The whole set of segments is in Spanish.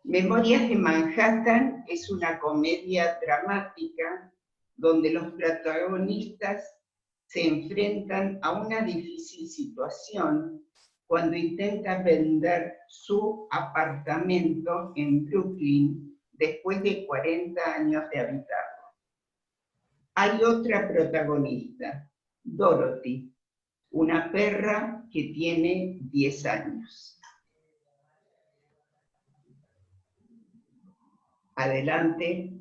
Memorias de Manhattan es una comedia dramática donde los protagonistas se enfrentan a una difícil situación cuando intentan vender su apartamento en Brooklyn después de 40 años de habitarlo. Hay otra protagonista, Dorothy, una perra que tiene 10 años. Adelante.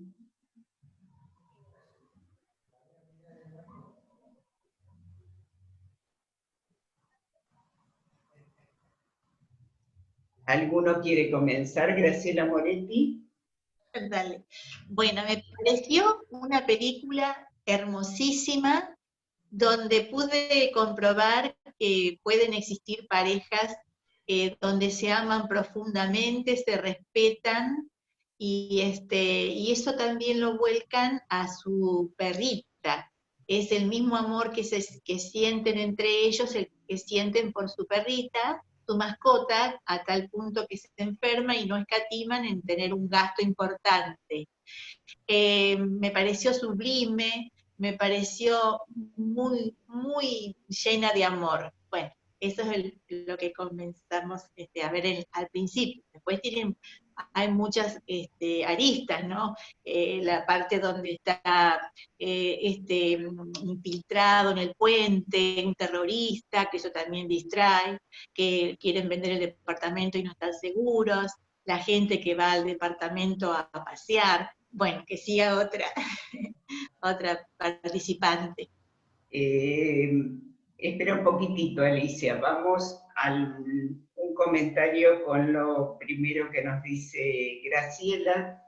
¿Alguno quiere comenzar? Graciela Moretti. Dale. Bueno, me pareció una película hermosísima donde pude comprobar que pueden existir parejas donde se aman profundamente, se respetan, y eso también lo vuelcan a su perrita. Es el mismo amor que sienten entre ellos, el que sienten por su perrita, su mascota, a tal punto que se enferma y no escatiman en tener un gasto importante. Me pareció sublime, me pareció muy, muy llena de amor. Bueno, eso es lo que comenzamos a ver al principio. Después hay muchas aristas, ¿no? La parte donde está infiltrado en el puente, un terrorista, que eso también distrae, que quieren vender el departamento y no están seguros, la gente que va al departamento a pasear. Bueno, que siga otra participante. Espera un poquitito, Alicia. Vamos a un comentario con lo primero que nos dice Graciela.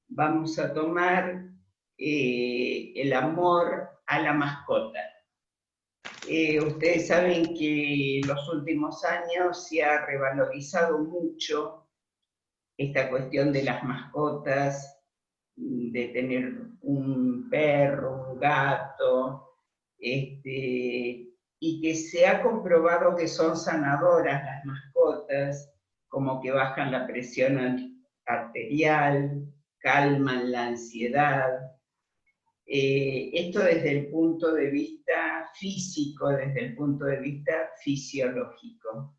Vamos a tomar el amor a la mascota. Ustedes saben que en los últimos años se ha revalorizado mucho esta cuestión de las mascotas, de tener un perro, un gato, y que se ha comprobado que son sanadoras las mascotas, como que bajan la presión arterial, calman la ansiedad. Esto desde el punto de vista físico, desde el punto de vista fisiológico.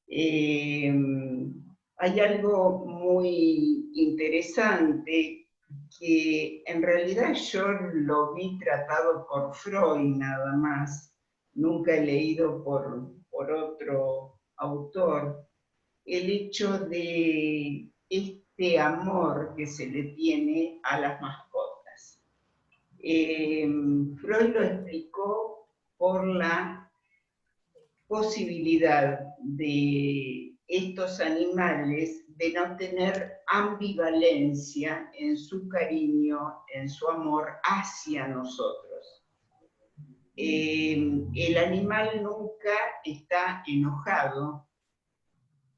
Hay algo muy interesante que en realidad yo lo vi tratado por Freud nada más, nunca he leído por otro autor, el hecho de este amor que se le tiene a las mascotas. Freud lo explicó por la posibilidad de estos animales de no tener ambivalencia en su cariño, en su amor hacia nosotros. El animal nunca está enojado,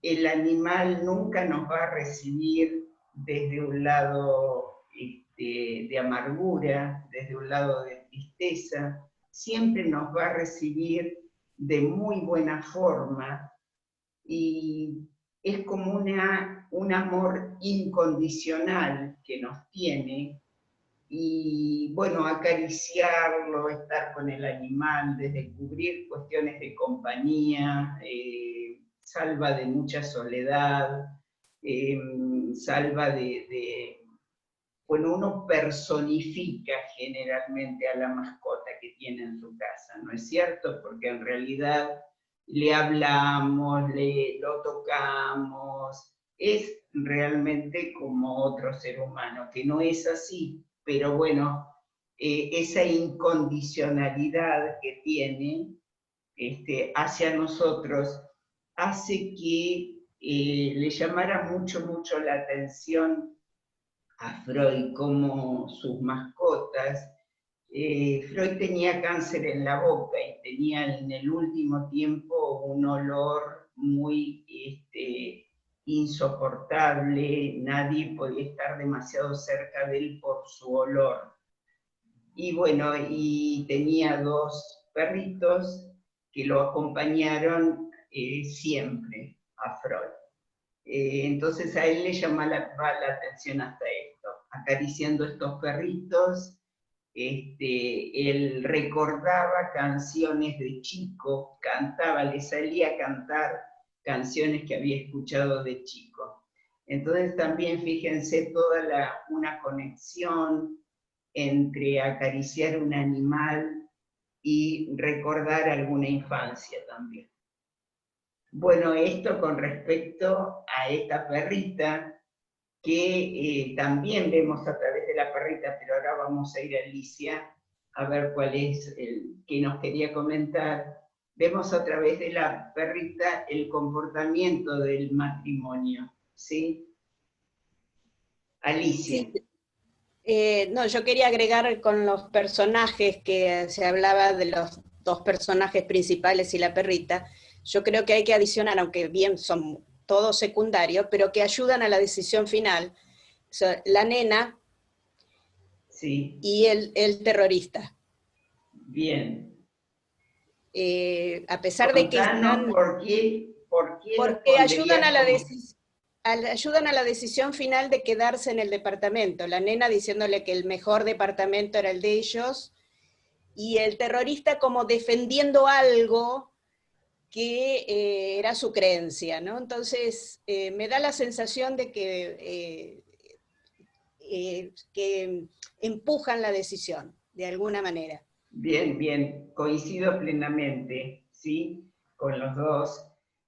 el animal nunca nos va a recibir desde un lado de amargura, desde un lado de tristeza, siempre nos va a recibir de muy buena forma, y es como un amor incondicional que nos tiene, y bueno, acariciarlo, estar con el animal, desde cubrir cuestiones de compañía, salva de mucha soledad, salva bueno, uno personifica generalmente a la mascota que tiene en su casa, ¿no es cierto? Porque en realidad le hablamos, lo tocamos, es realmente como otro ser humano, que no es así, pero bueno, esa incondicionalidad que tiene hacia nosotros hace que le llamara mucho, mucho la atención a Freud como sus mascotas. Freud tenía cáncer en la boca y tenía en el último tiempo un olor muy insoportable, nadie podía estar demasiado cerca de él por su olor. Y bueno, y tenía 2 perritos que lo acompañaron siempre a Freud. Entonces a él le llama va la atención hasta esto, acariciando estos perritos. Él recordaba canciones de chico, cantaba, le salía a cantar canciones que había escuchado de chico. Entonces también fíjense toda una conexión entre acariciar un animal y recordar alguna infancia también. Bueno, esto con respecto a esta perrita, que también vemos a través de la perrita, pero ahora vamos a ir a Alicia a ver cuál es el que nos quería comentar. Vemos a través de la perrita el comportamiento del matrimonio, ¿sí? Alicia. Sí. No, yo quería agregar con los personajes que se hablaba de los dos personajes principales y la perrita. Yo creo que hay que adicionar, aunque bien son todos secundarios, pero que ayudan a la decisión final. O sea, la nena Sí. Y el terrorista. Bien. A pesar de que están... ¿Por qué porque ayudan ayudan a la decisión final de quedarse en el departamento. La nena diciéndole que el mejor departamento era el de ellos, y el terrorista como defendiendo algo que era su creencia, ¿no? Entonces, me da la sensación de que empujan la decisión, de alguna manera. Bien, bien, coincido plenamente, ¿sí? Con los dos,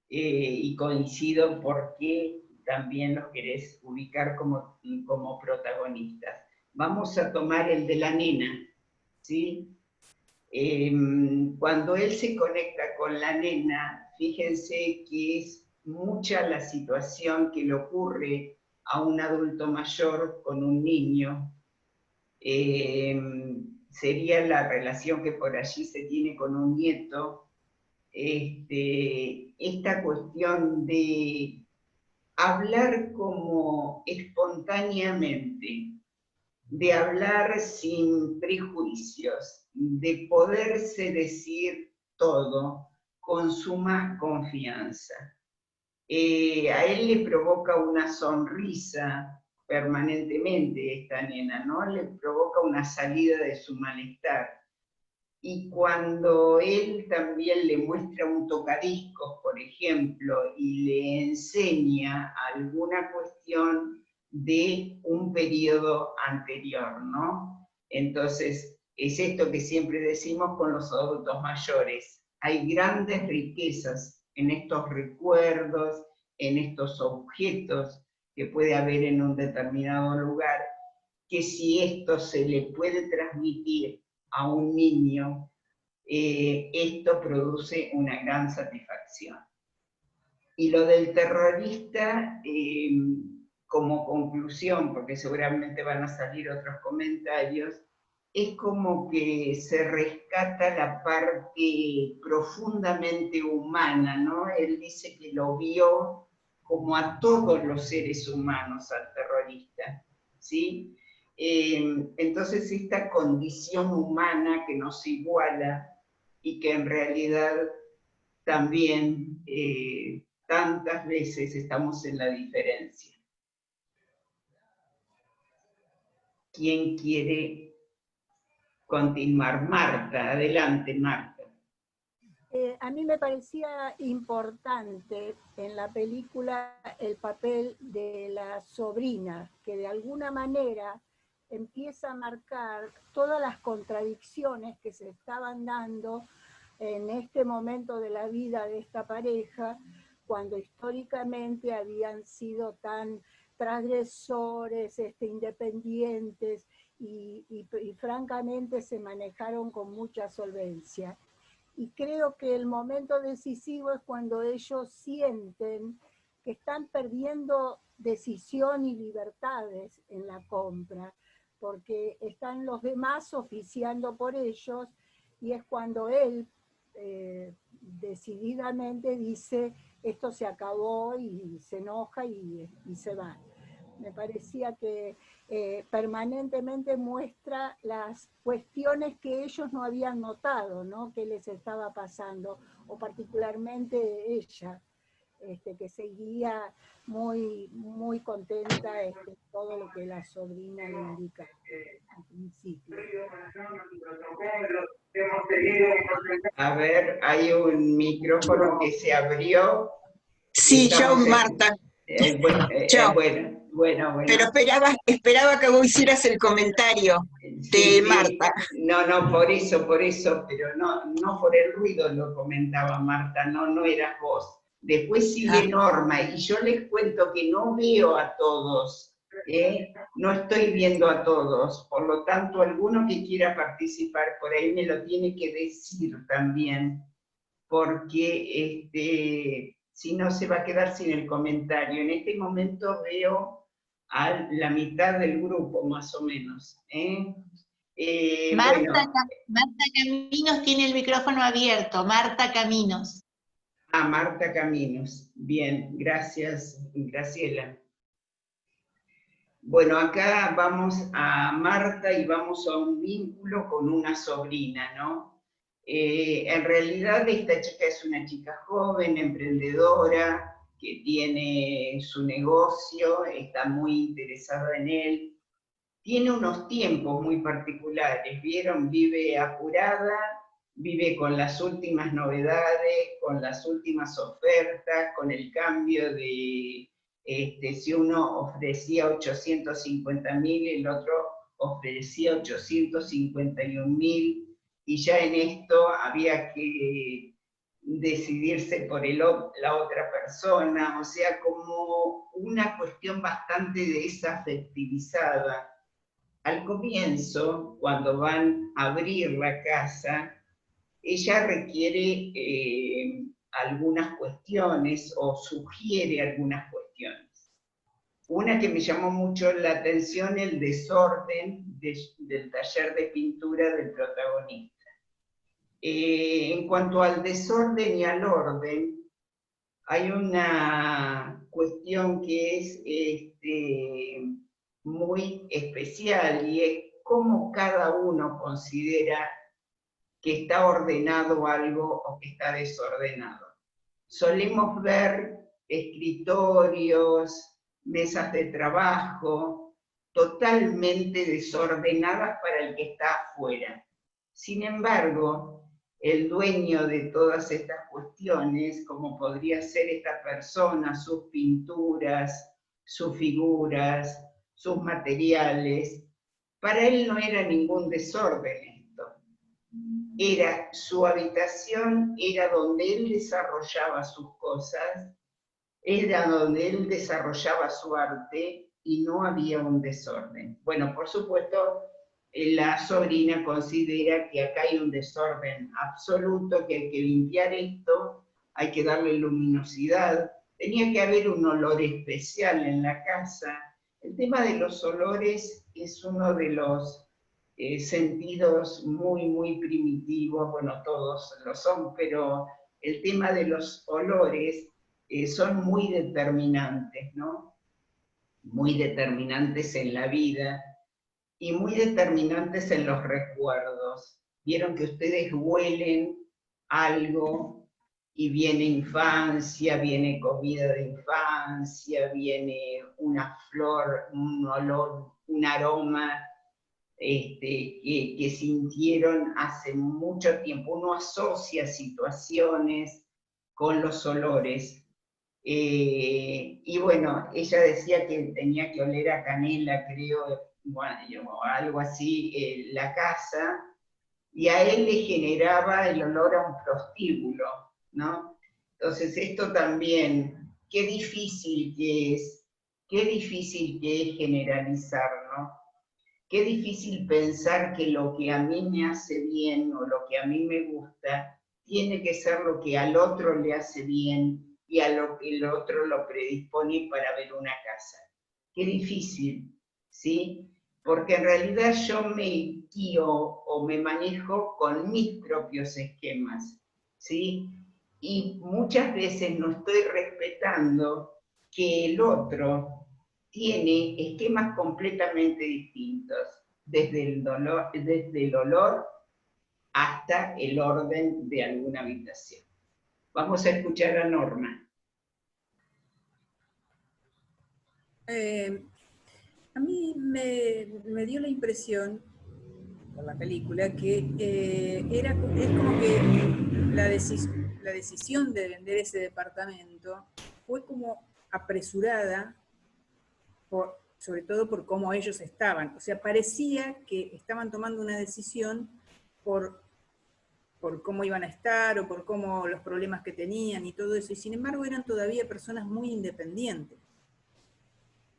y coincido porque también los querés ubicar como protagonistas. Vamos a tomar el de la nena, ¿sí? Cuando él se conecta con la nena, fíjense que es mucha la situación que le ocurre a un adulto mayor con un niño. Sería la relación que por allí se tiene con un nieto. Esta cuestión de hablar como espontáneamente, de hablar sin prejuicios, de poderse decir todo con suma confianza. A él le provoca una sonrisa permanentemente esta nena, ¿no? Le provoca una salida de su malestar. Y cuando él también le muestra un tocadiscos, por ejemplo, y le enseña alguna cuestión de un periodo anterior, ¿no? Entonces, es esto que siempre decimos con los adultos mayores. Hay grandes riquezas en estos recuerdos, en estos objetos que puede haber en un determinado lugar, que si esto se le puede transmitir a un niño, esto produce una gran satisfacción. Y lo del terrorista, como conclusión, porque seguramente van a salir otros comentarios, es como que se rescata la parte profundamente humana, ¿no? Él dice que lo vio como a todos los seres humanos al terrorista, ¿sí? Entonces esta condición humana que nos iguala y que en realidad también tantas veces estamos en la diferencia. ¿Quién quiere continuar? Marta, adelante, Marta. A mí me parecía importante en la película el papel de la sobrina, que de alguna manera empieza a marcar todas las contradicciones que se estaban dando en este momento de la vida de esta pareja, cuando históricamente habían sido tan transgresores, independientes y francamente se manejaron con mucha solvencia. Y creo que el momento decisivo es cuando ellos sienten que están perdiendo decisión y libertades en la compra, porque están los demás oficiando por ellos, y es cuando él decididamente dice, esto se acabó, y se enoja y se va. Me parecía que permanentemente muestra las cuestiones que ellos no habían notado, ¿no? Que les estaba pasando, o particularmente ella. que seguía muy, muy contenta todo lo que la sobrina le indica al principio. A ver, hay un micrófono que se abrió. Sí, yo, Estamos Marta. Yo. Bueno. Pero esperaba que vos hicieras el comentario de Marta. No, por eso, pero no por el ruido lo comentaba Marta, no eras vos. Después sigue Norma, y yo les cuento que no veo a todos, no estoy viendo a todos, por lo tanto, alguno que quiera participar por ahí me lo tiene que decir también, porque si no se va a quedar sin el comentario. En este momento veo a la mitad del grupo, más o menos. Marta Caminos tiene el micrófono abierto. Marta Caminos. Marta Caminos. Bien, gracias, Graciela. Bueno, acá vamos a Marta y vamos a un vínculo con una sobrina, ¿no? En realidad esta chica es una chica joven, emprendedora, que tiene su negocio, está muy interesada en él, tiene unos tiempos muy particulares, ¿vieron? Vive apurada, vive con las últimas novedades, con las últimas ofertas, con el cambio de, si uno ofrecía 850.000, el otro ofrecía 851.000, y ya en esto había que decidirse por la otra persona, o sea, como una cuestión bastante desafectivizada. Al comienzo, cuando van a abrir la casa, ella requiere algunas cuestiones o sugiere algunas cuestiones. Una que me llamó mucho la atención, el desorden del taller de pintura del protagonista. En cuanto al desorden y al orden, hay una cuestión que es muy especial, y es cómo cada uno considera que está ordenado algo o que está desordenado. Solemos ver escritorios, mesas de trabajo, totalmente desordenadas para el que está afuera. Sin embargo, el dueño de todas estas cuestiones, como podría ser esta persona, sus pinturas, sus figuras, sus materiales, para él no era ningún desorden esto. Era su habitación, era donde él desarrollaba sus cosas, era donde él desarrollaba su arte, y no había un desorden. Bueno, por supuesto, la sobrina considera que acá hay un desorden absoluto, que hay que limpiar esto, hay que darle luminosidad, tenía que haber un olor especial en la casa. El tema de los olores es uno de los sentidos muy, muy primitivos, bueno, todos lo son, pero el tema de los olores son muy determinantes, ¿no? Muy determinantes en la vida y muy determinantes en los recuerdos. Vieron que ustedes huelen algo y viene infancia, viene comida de infancia, viene una flor, un olor, un aroma que sintieron hace mucho tiempo. Uno asocia situaciones con los olores. Y bueno, ella decía que tenía que oler a canela, creo, o algo así, la casa, y a él le generaba el olor a un prostíbulo, ¿no? Entonces esto también, qué difícil que es generalizar, ¿no? Qué difícil pensar que lo que a mí me hace bien o lo que a mí me gusta tiene que ser lo que al otro le hace bien y a lo que el otro lo predispone para ver una casa. Qué difícil, ¿sí? Porque en realidad yo me guío o me manejo con mis propios esquemas, ¿sí? Y muchas veces no estoy respetando que el otro tiene esquemas completamente distintos, desde el olor hasta el orden de alguna habitación. Vamos a escuchar a Norma. A mí me dio la impresión, por la película, que es como que la decisión de vender ese departamento fue como apresurada, sobre todo por cómo ellos estaban. O sea, parecía que estaban tomando una decisión por cómo iban a estar o por cómo los problemas que tenían y todo eso, y sin embargo eran todavía personas muy independientes.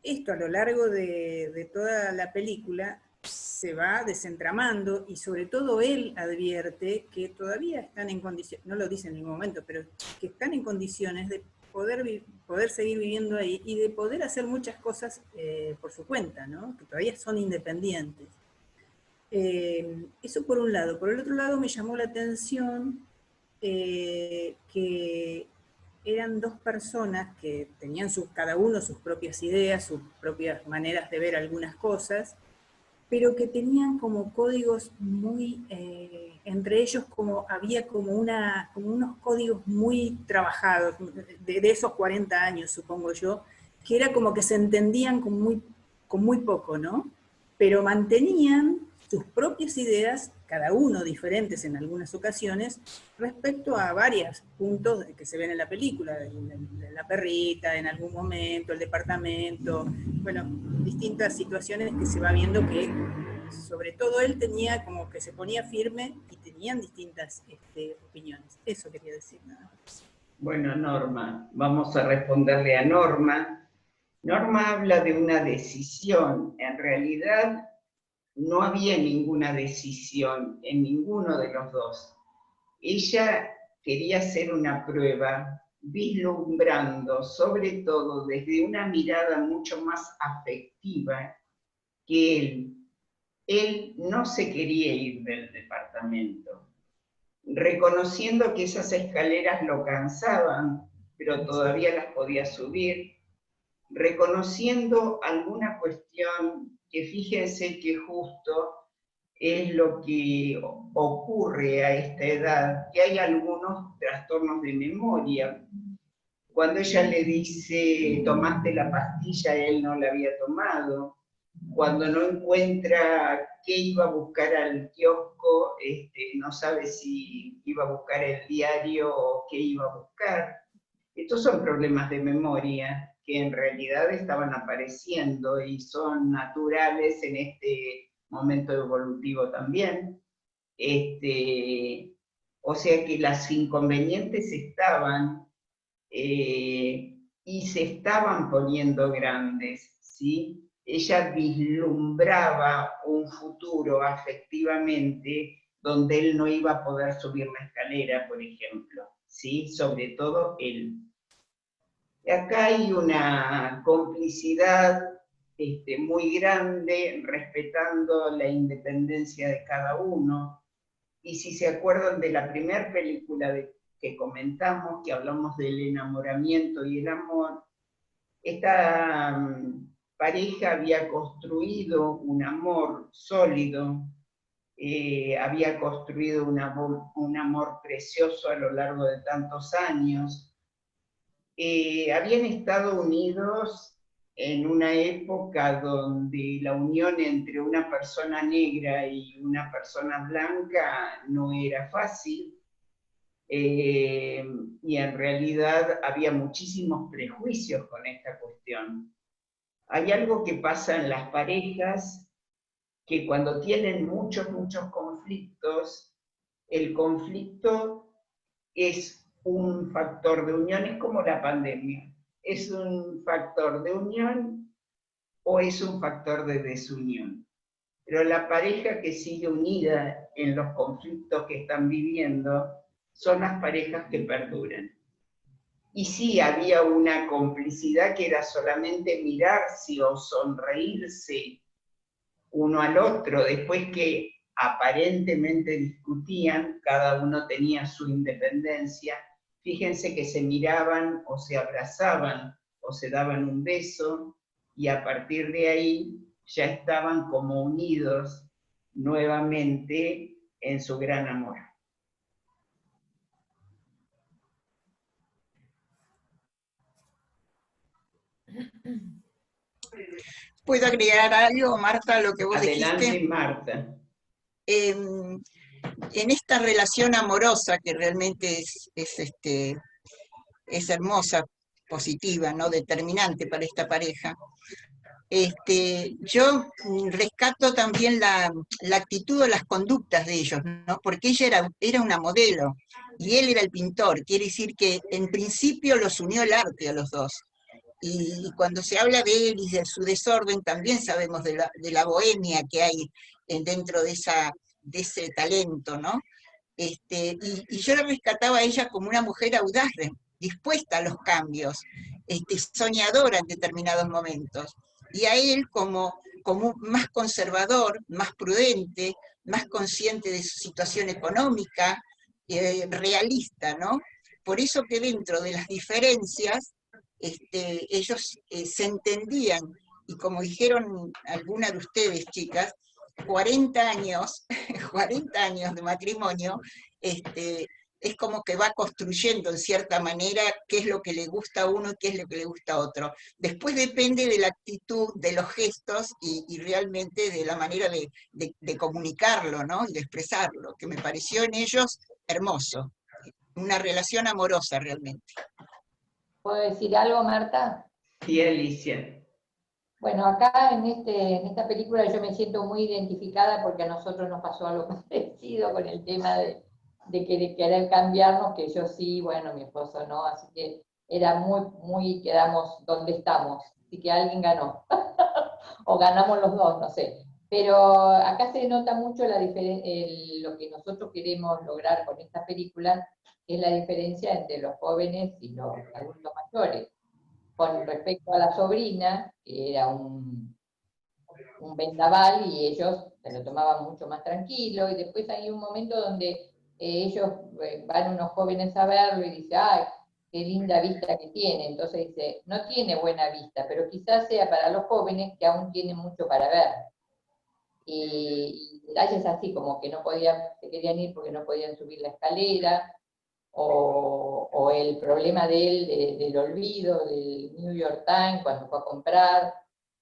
Esto a lo largo de toda la película se va desentramando y sobre todo él advierte que todavía están en condiciones, no lo dice en ningún momento, pero que están en condiciones de poder seguir viviendo ahí y de poder hacer muchas cosas por su cuenta, ¿no? Que todavía son independientes. Eso por un lado. Por el otro lado me llamó la atención que eran dos personas que tenían cada uno sus propias ideas, sus propias maneras de ver algunas cosas, pero que tenían como códigos muy, entre ellos había como unos códigos muy trabajados, de esos 40 años, supongo yo, que era como que se entendían con muy poco, ¿no? Pero mantenían sus propias ideas, cada uno diferentes en algunas ocasiones, respecto a varios puntos que se ven en la película, de la perrita en algún momento, el departamento, bueno, distintas situaciones que se va viendo que, sobre todo él tenía como que se ponía firme y tenían distintas opiniones. Eso quería decir, nada más. Bueno, Norma, vamos a responderle a Norma. Norma habla de una decisión. En realidad, no había ninguna decisión en ninguno de los dos. Ella quería hacer una prueba vislumbrando, sobre todo desde una mirada mucho más afectiva, que él. Él no se quería ir del departamento, reconociendo que esas escaleras lo cansaban, pero todavía las podía subir, reconociendo alguna cuestión que fíjense que justo es lo que ocurre a esta edad, que hay algunos trastornos de memoria. Cuando ella le dice, tomaste la pastilla, él no la había tomado. Cuando no encuentra qué iba a buscar al kiosco, no sabe si iba a buscar el diario o qué iba a buscar. Estos son problemas de memoria que en realidad estaban apareciendo y son naturales en este momento evolutivo también. O sea que las inconvenientes estaban y se estaban poniendo grandes, ¿sí? Ella vislumbraba un futuro afectivamente donde él no iba a poder subir la escalera, por ejemplo, ¿sí? Sobre todo él. Acá hay una complicidad muy grande, respetando la independencia de cada uno. Y si se acuerdan de la primera película que comentamos, que hablamos del enamoramiento y el amor, esta pareja había construido un amor sólido, había construido un amor precioso a lo largo de tantos años. Habían estado unidos en una época donde la unión entre una persona negra y una persona blanca no era fácil, y en realidad había muchísimos prejuicios con esta cuestión. Hay algo que pasa en las parejas, que cuando tienen muchos conflictos, el conflicto es un factor de unión, es como la pandemia. ¿Es un factor de unión o es un factor de desunión? Pero la pareja que sigue unida en los conflictos que están viviendo son las parejas que perduran. Y sí, había una complicidad que era solamente mirarse o sonreírse uno al otro, después que aparentemente discutían, cada uno tenía su independencia. Fíjense que se miraban o se abrazaban o se daban un beso, y a partir de ahí ya estaban como unidos nuevamente en su gran amor. ¿Puedo agregar algo, Marta, a lo que vos Adelante, dijiste? Marta. En esta relación amorosa que realmente es hermosa, positiva, ¿no? Determinante para esta pareja. Yo rescato también la actitud o las conductas de ellos, ¿no? Porque ella era una modelo y él era el pintor. Quiere decir que en principio los unió el arte a los dos. Y cuando se habla de él y de su desorden, también sabemos de la bohemia que hay dentro de ese talento, ¿no? Y yo la rescataba a ella como una mujer audaz, dispuesta a los cambios, soñadora en determinados momentos, y a él como más conservador, más prudente, más consciente de su situación económica, realista, ¿no? Por eso que dentro de las diferencias, ellos se entendían, y como dijeron algunas de ustedes, chicas, 40 años, 40 años de matrimonio, es como que va construyendo en cierta manera qué es lo que le gusta a uno y qué es lo que le gusta a otro. Después depende de la actitud, de los gestos y realmente de la manera de comunicarlo, ¿no? Y de expresarlo, que me pareció en ellos hermoso. Una relación amorosa realmente. ¿Puedo decir algo, Marta? Sí, Alicia. Bueno, acá en esta película yo me siento muy identificada porque a nosotros nos pasó algo parecido con el tema de querer cambiarnos, que yo sí, bueno, mi esposo no, así que era muy, quedamos donde estamos, así que alguien ganó, o ganamos los dos, no sé. Pero acá se nota mucho lo que nosotros queremos lograr con esta película, es la diferencia entre los jóvenes y los adultos mayores. Con respecto a la sobrina, que era un vendaval y ellos se lo tomaban mucho más tranquilo, y después hay un momento donde ellos van unos jóvenes a verlo y dicen, ¡ay, qué linda vista que tiene! Entonces dice, no tiene buena vista, pero quizás sea para los jóvenes que aún tienen mucho para ver. Y detalles así, como que se querían ir porque no podían subir la escalera, o el problema de él, del olvido, del New York Times cuando fue a comprar,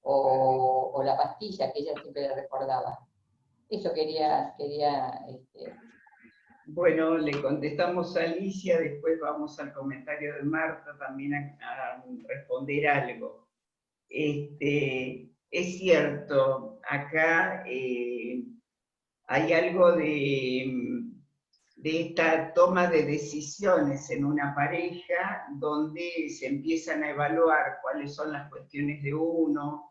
o la pastilla que ella siempre le recordaba. Eso quería Bueno, le contestamos a Alicia, después vamos al comentario de Marta también a responder algo. Es cierto, acá hay algo de esta toma de decisiones en una pareja donde se empiezan a evaluar cuáles son las cuestiones de uno,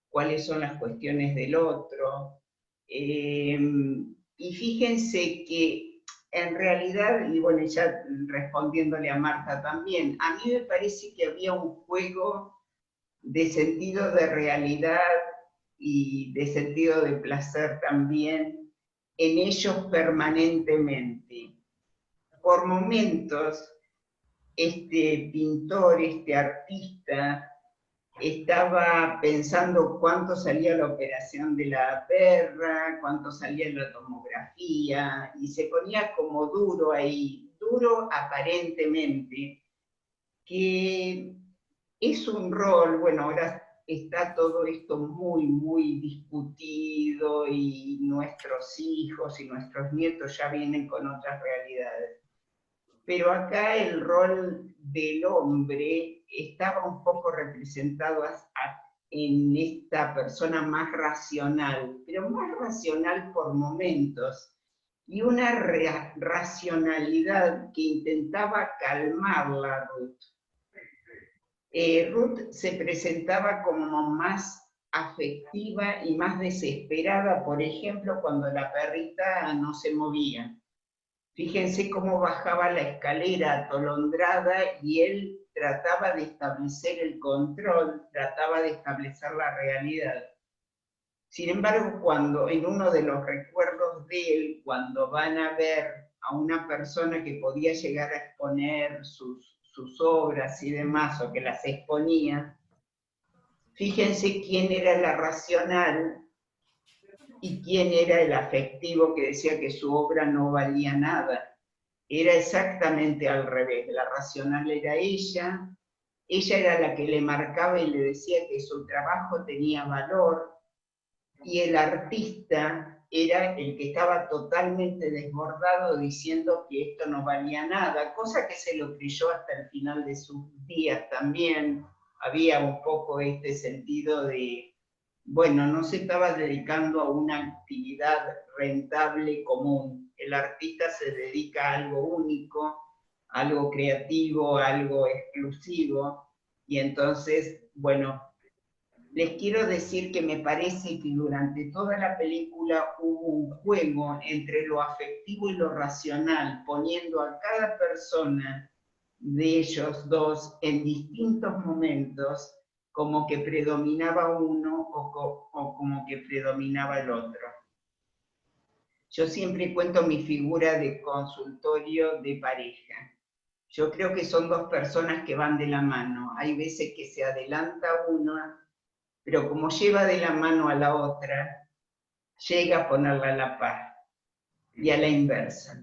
cuáles son las cuestiones del otro. Y fíjense que en realidad, y bueno, ya respondiéndole a Marta también, a mí me parece que había un juego de sentido de realidad y de sentido de placer también en ellos permanentemente. Por momentos, este pintor, este artista, estaba pensando cuánto salía la operación de la perra, cuánto salía la tomografía, y se ponía como duro ahí, duro aparentemente, que es un rol, bueno, ahora está todo esto muy discutido y nuestros hijos y nuestros nietos ya vienen con otras realidades. Pero acá el rol del hombre estaba un poco representado en esta persona más racional, pero más racional por momentos, y una racionalidad que intentaba calmarla, Ruth. Ruth se presentaba como más afectiva y más desesperada, por ejemplo, cuando la perrita no se movía. Fíjense cómo bajaba la escalera atolondrada y él trataba de establecer el control, trataba de establecer la realidad. Sin embargo, cuando en uno de los recuerdos de él, cuando van a ver a una persona que podía llegar a exponer sus obras y demás, o que las exponía, fíjense quién era la racional y quién era el afectivo que decía que su obra no valía nada. Era exactamente al revés, la racional era ella ella era la que le marcaba y le decía que su trabajo tenía valor, y el artista era el que estaba totalmente desbordado diciendo que esto no valía nada, cosa que se lo creyó hasta el final de sus días también. Había un poco este sentido de, bueno, no se estaba dedicando a una actividad rentable común. El artista se dedica a algo único, algo creativo, algo exclusivo, y entonces, bueno, les quiero decir que me parece que durante toda la película hubo un juego entre lo afectivo y lo racional, poniendo a cada persona de ellos dos en distintos momentos como que predominaba uno o como que predominaba el otro. Yo siempre cuento mi figura de consultorio de pareja. Yo creo que son dos personas que van de la mano. Hay veces que se adelanta una, pero como lleva de la mano a la otra, llega a ponerla a la par y a la inversa.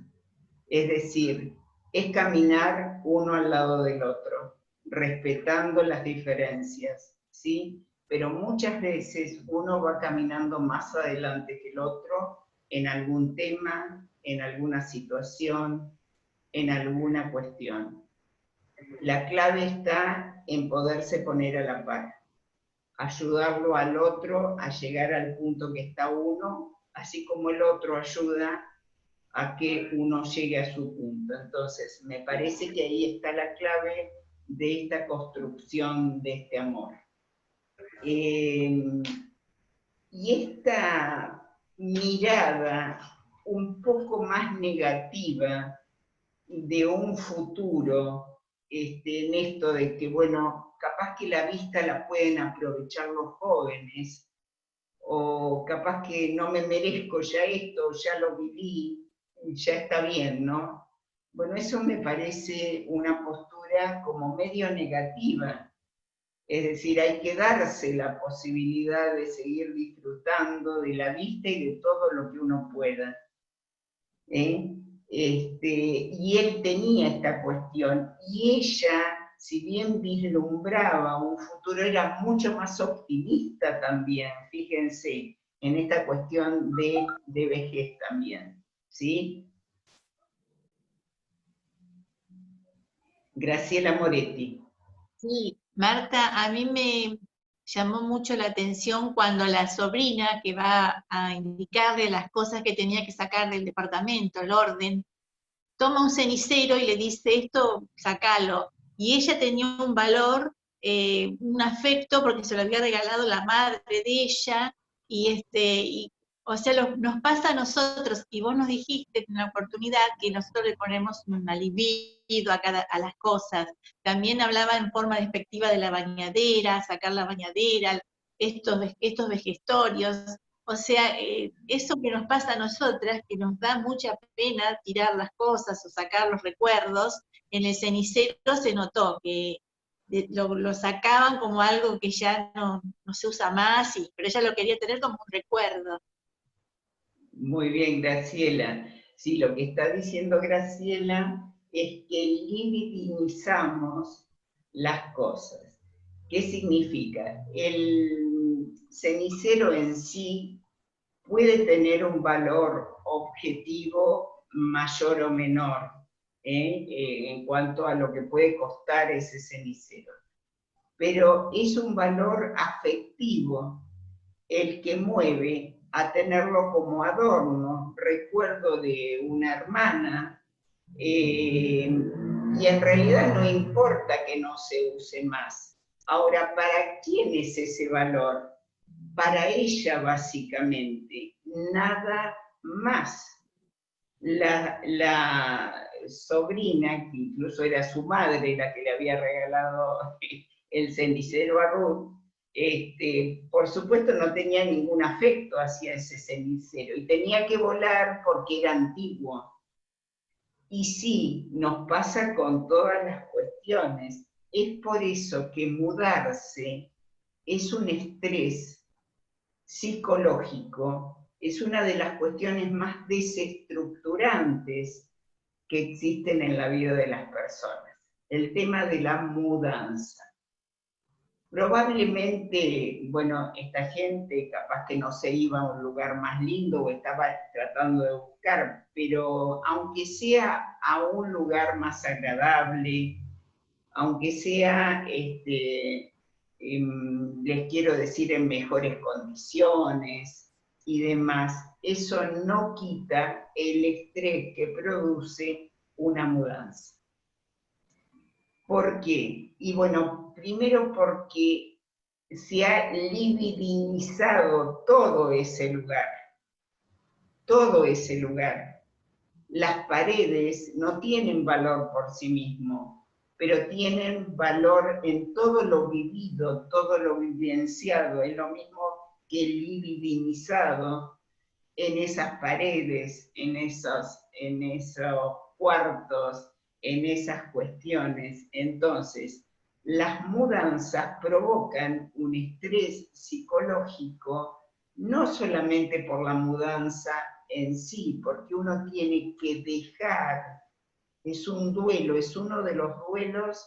Es decir, es caminar uno al lado del otro, respetando las diferencias, ¿sí? Pero muchas veces uno va caminando más adelante que el otro en algún tema, en alguna situación, en alguna cuestión. La clave está en poderse poner a la par, ayudarlo al otro a llegar al punto que está uno, así como el otro ayuda a que uno llegue a su punto. Entonces, me parece que ahí está la clave de esta construcción de este amor. Y esta mirada un poco más negativa de un futuro, en esto de que, bueno, capaz que la vista la pueden aprovechar los jóvenes, o capaz que no me merezco ya esto, ya lo viví, ya está bien, ¿no? Bueno, eso me parece una postura como medio negativa. Es decir, hay que darse la posibilidad de seguir disfrutando de la vista y de todo lo que uno pueda. Y él tenía esta cuestión, y ella, si bien vislumbraba un futuro, era mucho más optimista también, fíjense, en esta cuestión de vejez también, ¿sí? Graciela Moretti. Sí, Marta, a mí me llamó mucho la atención cuando la sobrina, que va a indicarle las cosas que tenía que sacar del departamento, el orden, toma un cenicero y le dice, esto, sacalo. Y ella tenía un valor, un afecto, porque se lo había regalado la madre de ella, y o sea, nos pasa a nosotros, y vos nos dijiste en la oportunidad que nosotros le ponemos un libido a las cosas. También hablaba en forma despectiva de la bañadera, sacar la bañadera, estos vejestorios. O sea, eso que nos pasa a nosotras, que nos da mucha pena tirar las cosas o sacar los recuerdos, en el cenicero se notó que lo sacaban como algo que ya no se usa más, pero ella lo quería tener como un recuerdo. Muy bien, Graciela. Sí, lo que está diciendo Graciela es que libidinizamos las cosas. ¿Qué significa? El cenicero en sí puede tener un valor objetivo mayor o menor en cuanto a lo que puede costar ese cenicero. Pero es un valor afectivo el que mueve a tenerlo como adorno, recuerdo de una hermana, y en realidad no importa que no se use más. Ahora, ¿para quién es ese valor? Para ella, básicamente, nada más. La sobrina, que incluso era su madre la que le había regalado el cenicero a Ruth, por supuesto no tenía ningún afecto hacia ese cenicero y tenía que volar porque era antiguo. Y sí, nos pasa con todas las cuestiones. Es por eso que mudarse es un estrés psicológico, es una de las cuestiones más desestructurantes que existen en la vida de las personas. El tema de la mudanza. Probablemente, bueno, esta gente capaz que no se iba a un lugar más lindo o estaba tratando de buscar, pero aunque sea a un lugar más agradable, aunque sea, les quiero decir, en mejores condiciones y demás, eso no quita el estrés que produce una mudanza. ¿Por qué? Y bueno, primero porque se ha libidinizado todo ese lugar, todo ese lugar. Las paredes no tienen valor por sí mismo, pero tienen valor en todo lo vivido, todo lo vivenciado, es lo mismo que libidinizado en esas paredes, en esos cuartos, en esas cuestiones. Entonces, las mudanzas provocan un estrés psicológico, no solamente por la mudanza en sí, porque uno tiene que dejar, es un duelo, es uno de los duelos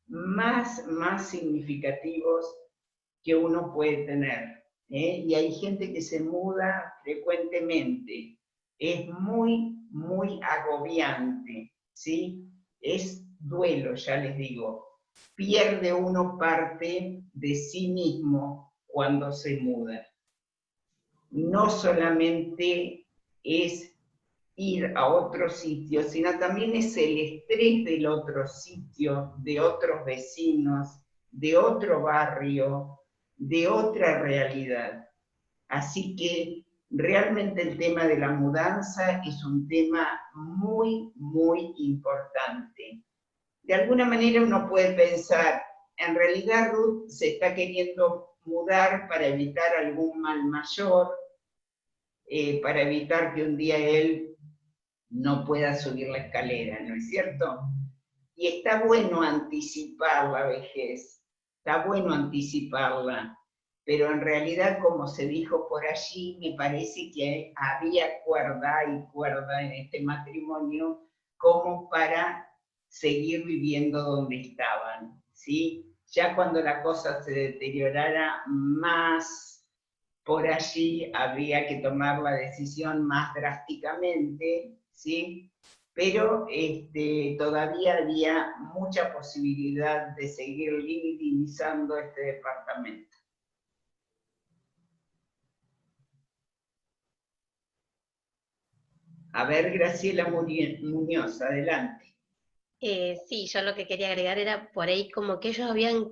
más significativos que uno puede tener. Y hay gente que se muda frecuentemente. Es muy agobiante, ¿sí? Es duelo, ya les digo. Pierde uno parte de sí mismo cuando se muda. No solamente es ir a otro sitio, sino también es el estrés del otro sitio, de otros vecinos, de otro barrio, de otra realidad. Así que realmente el tema de la mudanza es un tema muy importante. De alguna manera uno puede pensar, en realidad Ruth se está queriendo mudar para evitar algún mal mayor, para evitar que un día él no pueda subir la escalera, ¿no es cierto? Y está bueno anticipar la vejez, está bueno anticiparla, pero en realidad, como se dijo por allí, me parece que había cuerda y cuerda en este matrimonio como para seguir viviendo donde estaban, ¿sí? Ya cuando la cosa se deteriorara más, por allí habría que tomar la decisión más drásticamente, ¿sí? Pero todavía había mucha posibilidad de seguir libidinizando este departamento. A ver, Graciela Muñoz, adelante. Sí, yo lo que quería agregar era por ahí como que ellos habían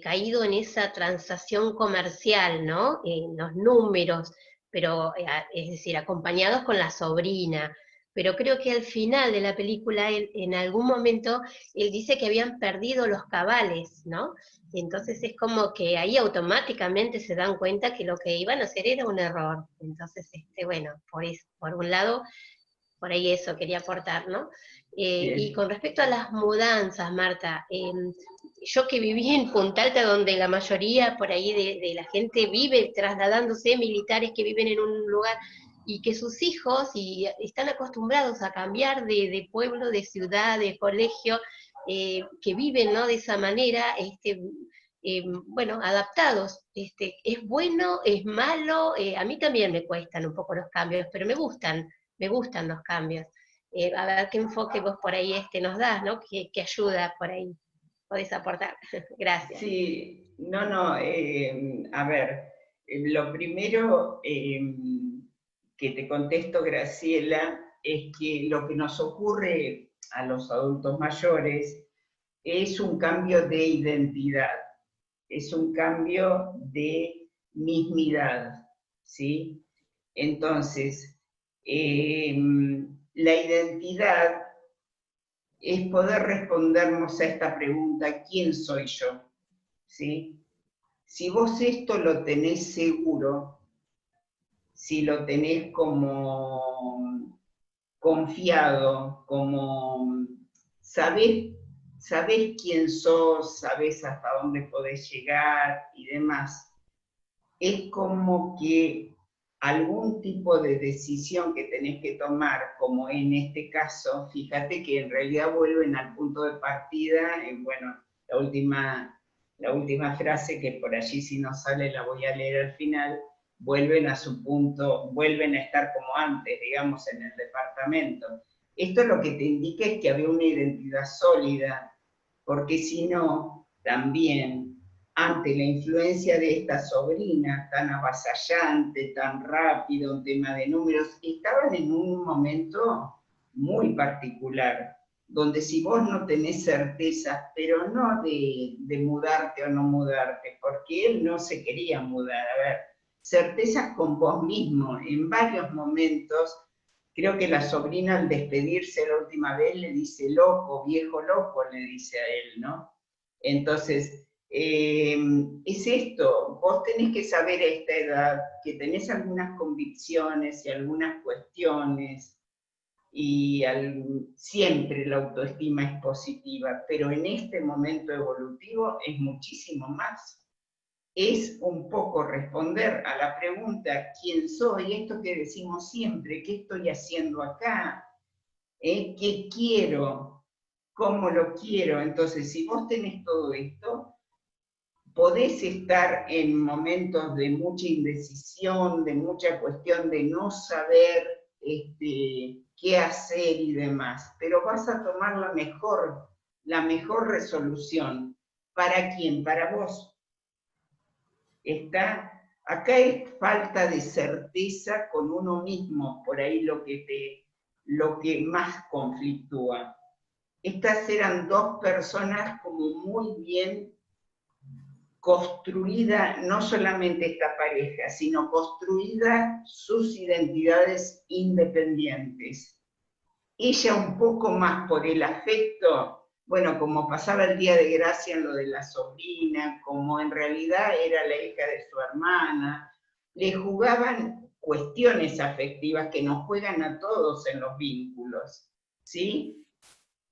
caído en esa transacción comercial, ¿no? En los números, pero es decir, acompañados con la sobrina. Pero creo que al final de la película, en algún momento, él dice que habían perdido los cabales, ¿no? Entonces es como que ahí automáticamente se dan cuenta que lo que iban a hacer era un error. Entonces, bueno, por un lado, por ahí eso quería aportar, ¿no? Y con respecto a las mudanzas, Marta, yo que viví en Punta Alta, donde la mayoría por ahí de la gente vive trasladándose, militares que viven en un lugar, y que sus hijos están acostumbrados a cambiar de pueblo, de ciudad, de colegio, que viven, ¿no? De esa manera, bueno, adaptados. Es bueno, es malo, a mí también me cuestan un poco los cambios, pero me gustan los cambios. A ver qué enfoque vos por ahí nos das, ¿no? ¿Qué ayuda por ahí podés aportar? Gracias. Sí, no, a ver, lo primero que te contesto, Graciela, es que lo que nos ocurre a los adultos mayores es un cambio de identidad, es un cambio de mismidad, ¿sí? Entonces, la identidad es poder respondernos a esta pregunta, ¿quién soy yo? ¿Sí? Si vos esto lo tenés seguro, si lo tenés como confiado, como sabés quién sos, sabés hasta dónde podés llegar y demás, es como que algún tipo de decisión que tenés que tomar, como en este caso, fíjate que en realidad vuelven al punto de partida, bueno, la última la última frase, que por allí si no sale la voy a leer al final, vuelven a su punto, vuelven a estar como antes, digamos, en el departamento. Esto lo que te indica es que había una identidad sólida, porque si no, también, ante la influencia de esta sobrina tan avasallante, tan rápido, un tema de números, estaban en un momento muy particular, donde si vos no tenés certezas, pero no de mudarte o no mudarte, porque él no se quería mudar, a ver, certezas con vos mismo, en varios momentos. Creo que la sobrina al despedirse la última vez le dice loco, viejo loco, le dice a él, ¿no? Entonces, es esto, vos tenés que saber a esta edad que tenés algunas convicciones y algunas cuestiones, y siempre la autoestima es positiva, pero en este momento evolutivo es muchísimo más. Es un poco responder a la pregunta, ¿quién soy? Esto que decimos siempre, ¿qué estoy haciendo acá? ¿Qué quiero? ¿Cómo lo quiero? Entonces, si vos tenés todo esto, podés estar en momentos de mucha indecisión, de mucha cuestión de no saber qué hacer y demás, pero vas a tomar la mejor resolución. ¿Para quién? Para vos. Acá es falta de certeza con uno mismo, por ahí lo que más conflictúa. Estas eran dos personas como muy bien construida, no solamente esta pareja, sino construida sus identidades independientes. Ella un poco más por el afecto, bueno, como pasaba el Día de Gracia en lo de la sobrina, como en realidad era la hija de su hermana, le jugaban cuestiones afectivas que nos juegan a todos en los vínculos, ¿sí?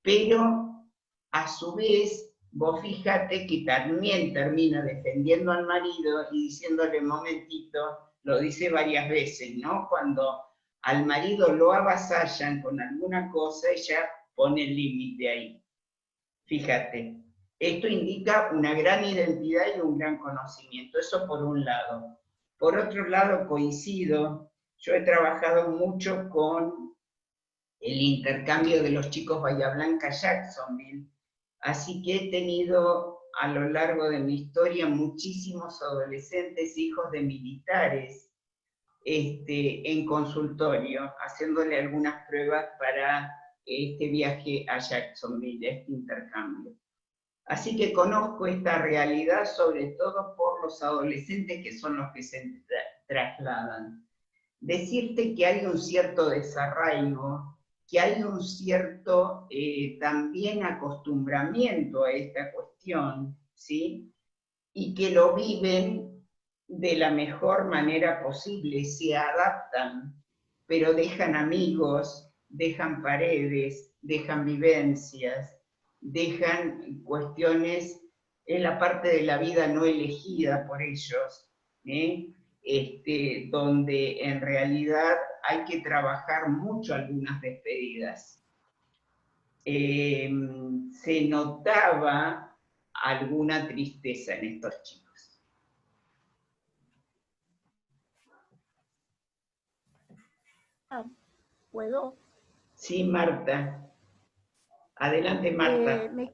Pero a su vez, vos fíjate que también termina defendiendo al marido y diciéndole, momentito, lo dice varias veces, ¿no? Cuando al marido lo avasallan con alguna cosa, ella pone el límite ahí. Fíjate, esto indica una gran identidad y un gran conocimiento, eso por un lado. Por otro lado, coincido, yo he trabajado mucho con el intercambio de los chicos Bahía Blanca-Jacksonville, así que he tenido a lo largo de mi historia muchísimos adolescentes hijos de militares en consultorio, haciéndole algunas pruebas para este viaje a Jacksonville, este intercambio. Así que conozco esta realidad sobre todo por los adolescentes que son los que se trasladan. Decirte que hay un cierto desarraigo, que hay un cierto también acostumbramiento a esta cuestión, ¿sí? Y que lo viven de la mejor manera posible, se adaptan, pero dejan amigos, dejan paredes, dejan vivencias, dejan cuestiones en la parte de la vida no elegida por ellos, donde en realidad hay que trabajar mucho algunas despedidas. Se notaba alguna tristeza en estos chicos. ¿Puedo? Sí, Marta. Adelante, Marta. Me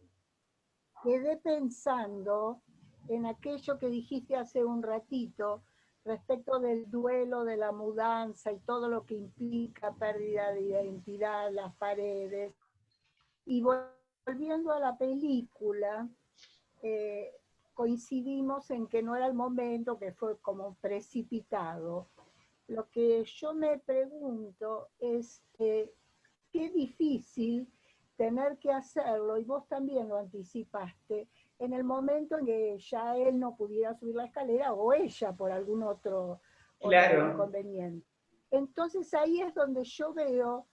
quedé pensando en aquello que dijiste hace un ratito respecto del duelo, de la mudanza y todo lo que implica pérdida de identidad, las paredes. Y volviendo a la película, coincidimos en que no era el momento, que fue como precipitado. Lo que yo me pregunto es qué difícil tener que hacerlo, y vos también lo anticipaste, en el momento en que ya él no pudiera subir la escalera o ella por algún otro inconveniente. Entonces ahí es donde yo veo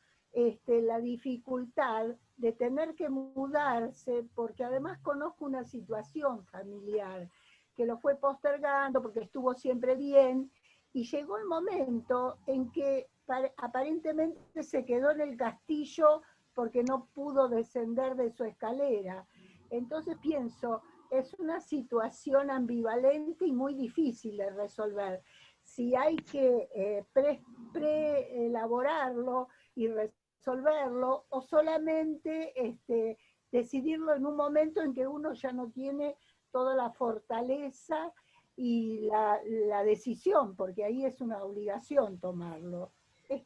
la dificultad de tener que mudarse, porque además conozco una situación familiar que lo fue postergando porque estuvo siempre bien, y llegó el momento en que aparentemente se quedó en el castillo porque no pudo descender de su escalera. Entonces pienso, es una situación ambivalente y muy difícil de resolver. Si hay que preelaborarlo y resolverlo, o solamente decidirlo en un momento en que uno ya no tiene toda la fortaleza y la decisión, porque ahí es una obligación tomarlo.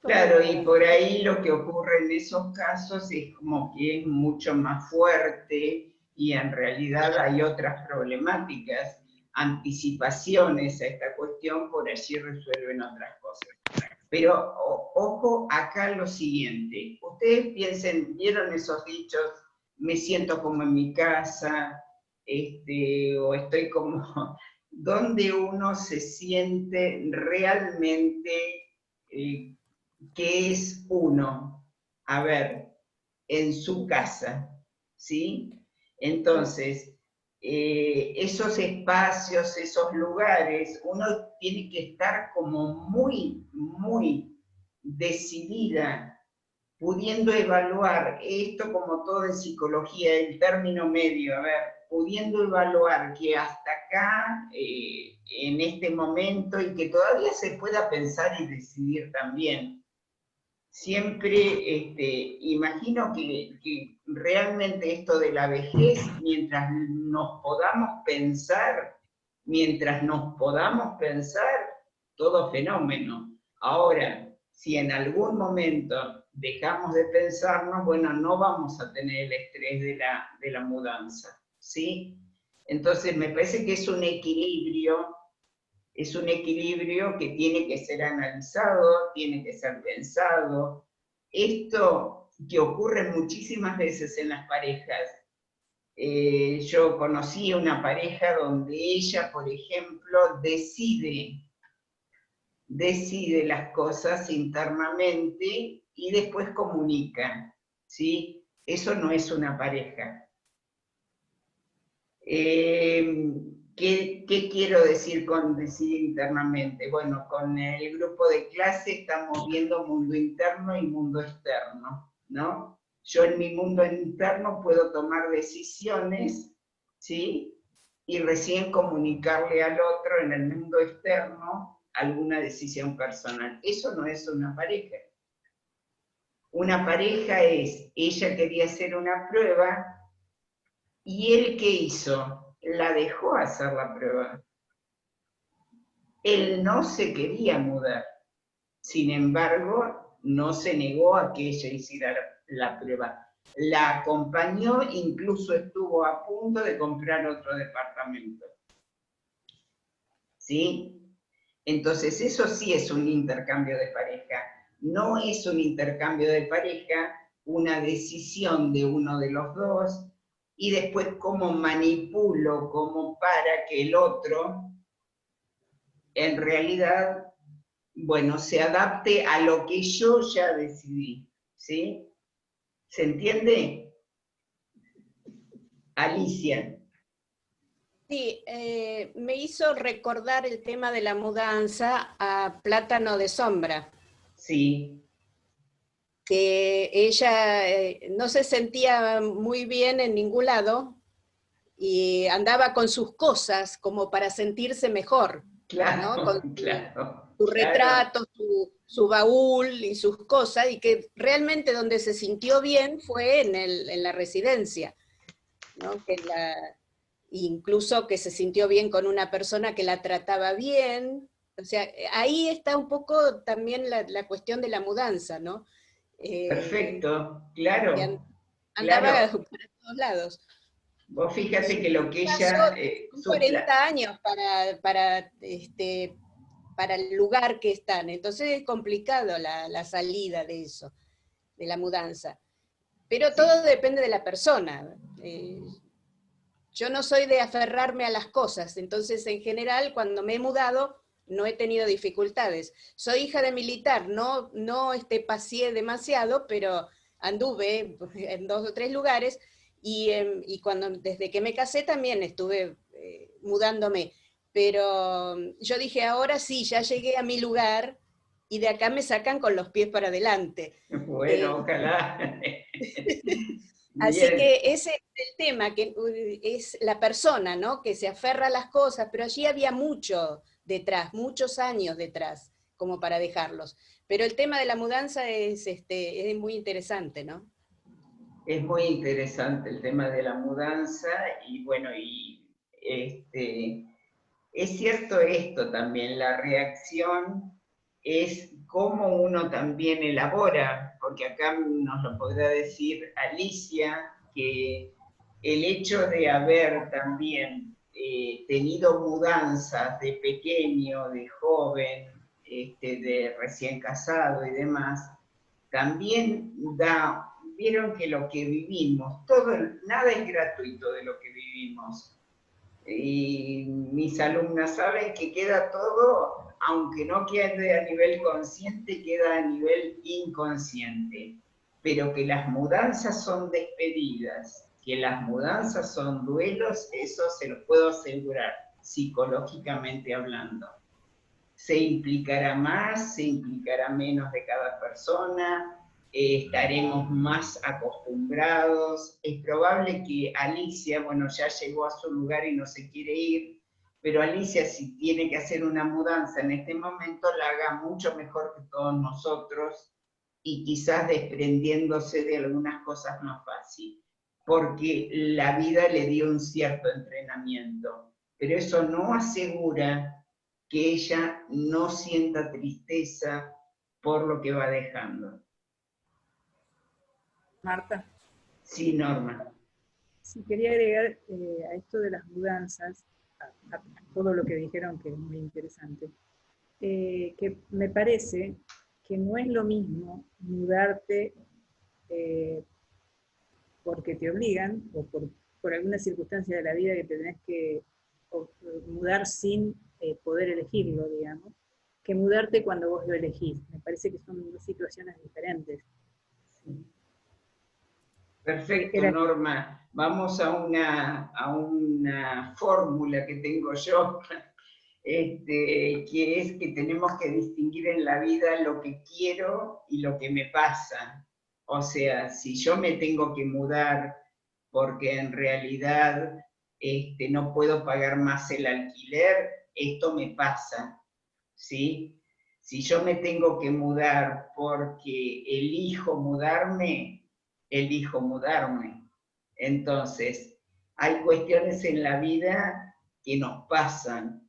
Claro, y por ahí lo que ocurre en esos casos es como que es mucho más fuerte y en realidad hay otras problemáticas, anticipaciones a esta cuestión, por allí resuelven otras cosas. Pero ojo acá lo siguiente, ustedes piensen, ¿vieron esos dichos? Me siento como en mi casa, o estoy como, donde uno se siente realmente que es uno, a ver, en su casa, ¿sí? Entonces, esos espacios, esos lugares, uno tiene que estar como muy, muy decidida, pudiendo evaluar esto como todo en psicología, el término medio, a ver, pudiendo evaluar que hasta acá, en este momento, y que todavía se pueda pensar y decidir también. Siempre imagino que realmente esto de la vejez, mientras nos podamos pensar, todo fenómeno. Ahora, si en algún momento dejamos de pensarnos, bueno, no vamos a tener el estrés de la mudanza, ¿sí? Entonces me parece que es un equilibrio que tiene que ser analizado, tiene que ser pensado. Esto que ocurre muchísimas veces en las parejas. Yo conocí una pareja donde ella, por ejemplo, decide las cosas internamente y después comunica, ¿sí? Eso no es una pareja. ¿Qué quiero decir con decidir internamente? Bueno, con el grupo de clase estamos viendo mundo interno y mundo externo, ¿no? Yo en mi mundo interno puedo tomar decisiones, ¿sí? Y recién comunicarle al otro en el mundo externo alguna decisión personal. Eso no es una pareja. Una pareja es, ella quería hacer una prueba, ¿y él qué hizo? La dejó hacer la prueba. Él no se quería mudar. Sin embargo, no se negó a que ella hiciera la prueba. La acompañó, incluso estuvo a punto de comprar otro departamento. ¿Sí? Entonces, eso sí es un intercambio de pareja. No es un intercambio de pareja una decisión de uno de los dos, y después cómo manipulo, como para que el otro, en realidad, bueno, se adapte a lo que yo ya decidí, ¿sí? ¿Se entiende? Alicia. Sí, me hizo recordar el tema de la mudanza a Plátano de Sombra. Sí. Que ella no se sentía muy bien en ningún lado y andaba con sus cosas como para sentirse mejor, Claro, ¿no? Con su claro. retrato, su baúl y sus cosas, y que realmente donde se sintió bien fue en la residencia, ¿no? Incluso que se sintió bien con una persona que la trataba bien. O sea, ahí está un poco también la cuestión de la mudanza, ¿no? Perfecto, claro. Andaba Claro. para todos lados. Vos fíjate que lo que Pasó ella... 40 años para el lugar que están, entonces es complicado la salida de eso, de la mudanza. Pero Sí. todo depende de la persona. Yo no soy de aferrarme a las cosas, entonces en general cuando me he mudado no he tenido dificultades. Soy hija de militar, no paseé demasiado, pero anduve en 2 o 3 lugares y desde que me casé también estuve mudándome. Pero yo dije, ahora sí, ya llegué a mi lugar y de acá me sacan con los pies para adelante. Bueno, ojalá. Así Bien. que ese es el tema, que es la persona, ¿no? Que se aferra a las cosas, pero allí había mucho detrás, muchos años detrás, como para dejarlos. Pero el tema de la mudanza es muy interesante, ¿no? Es muy interesante el tema de la mudanza y bueno, es cierto esto también, la reacción es cómo uno también elabora, porque acá nos lo podrá decir Alicia, que el hecho de haber también tenido mudanzas de pequeño, de joven, de recién casado y demás, también vieron que lo que vivimos, nada es gratuito de lo que vivimos. Y mis alumnas saben que queda todo, aunque no quede a nivel consciente, queda a nivel inconsciente. Pero que las mudanzas son despedidas, que las mudanzas son duelos, eso se lo puedo asegurar, psicológicamente hablando. Se implicará más, se implicará menos de cada persona, estaremos más acostumbrados. Es probable que Alicia, bueno, ya llegó a su lugar y no se quiere ir, pero Alicia, si tiene que hacer una mudanza en este momento, la haga mucho mejor que todos nosotros y quizás desprendiéndose de algunas cosas más fácil, porque la vida le dio un cierto entrenamiento, pero eso no asegura que ella no sienta tristeza por lo que va dejando. Marta. Sí, Norma. Sí, quería agregar a esto de las mudanzas, a todo lo que dijeron, que es muy interesante, que me parece que no es lo mismo mudarte porque te obligan, o por alguna circunstancia de la vida que te tenés que mudar sin poder elegirlo, digamos, que mudarte cuando vos lo elegís. Me parece que son dos situaciones diferentes. Perfecto, Norma. Vamos a una fórmula que tengo yo, que es que tenemos que distinguir en la vida lo que quiero y lo que me pasa. O sea, si yo me tengo que mudar porque en realidad no puedo pagar más el alquiler, esto me pasa, ¿sí? Si yo me tengo que mudar porque elijo mudarme, Entonces, hay cuestiones en la vida que nos pasan,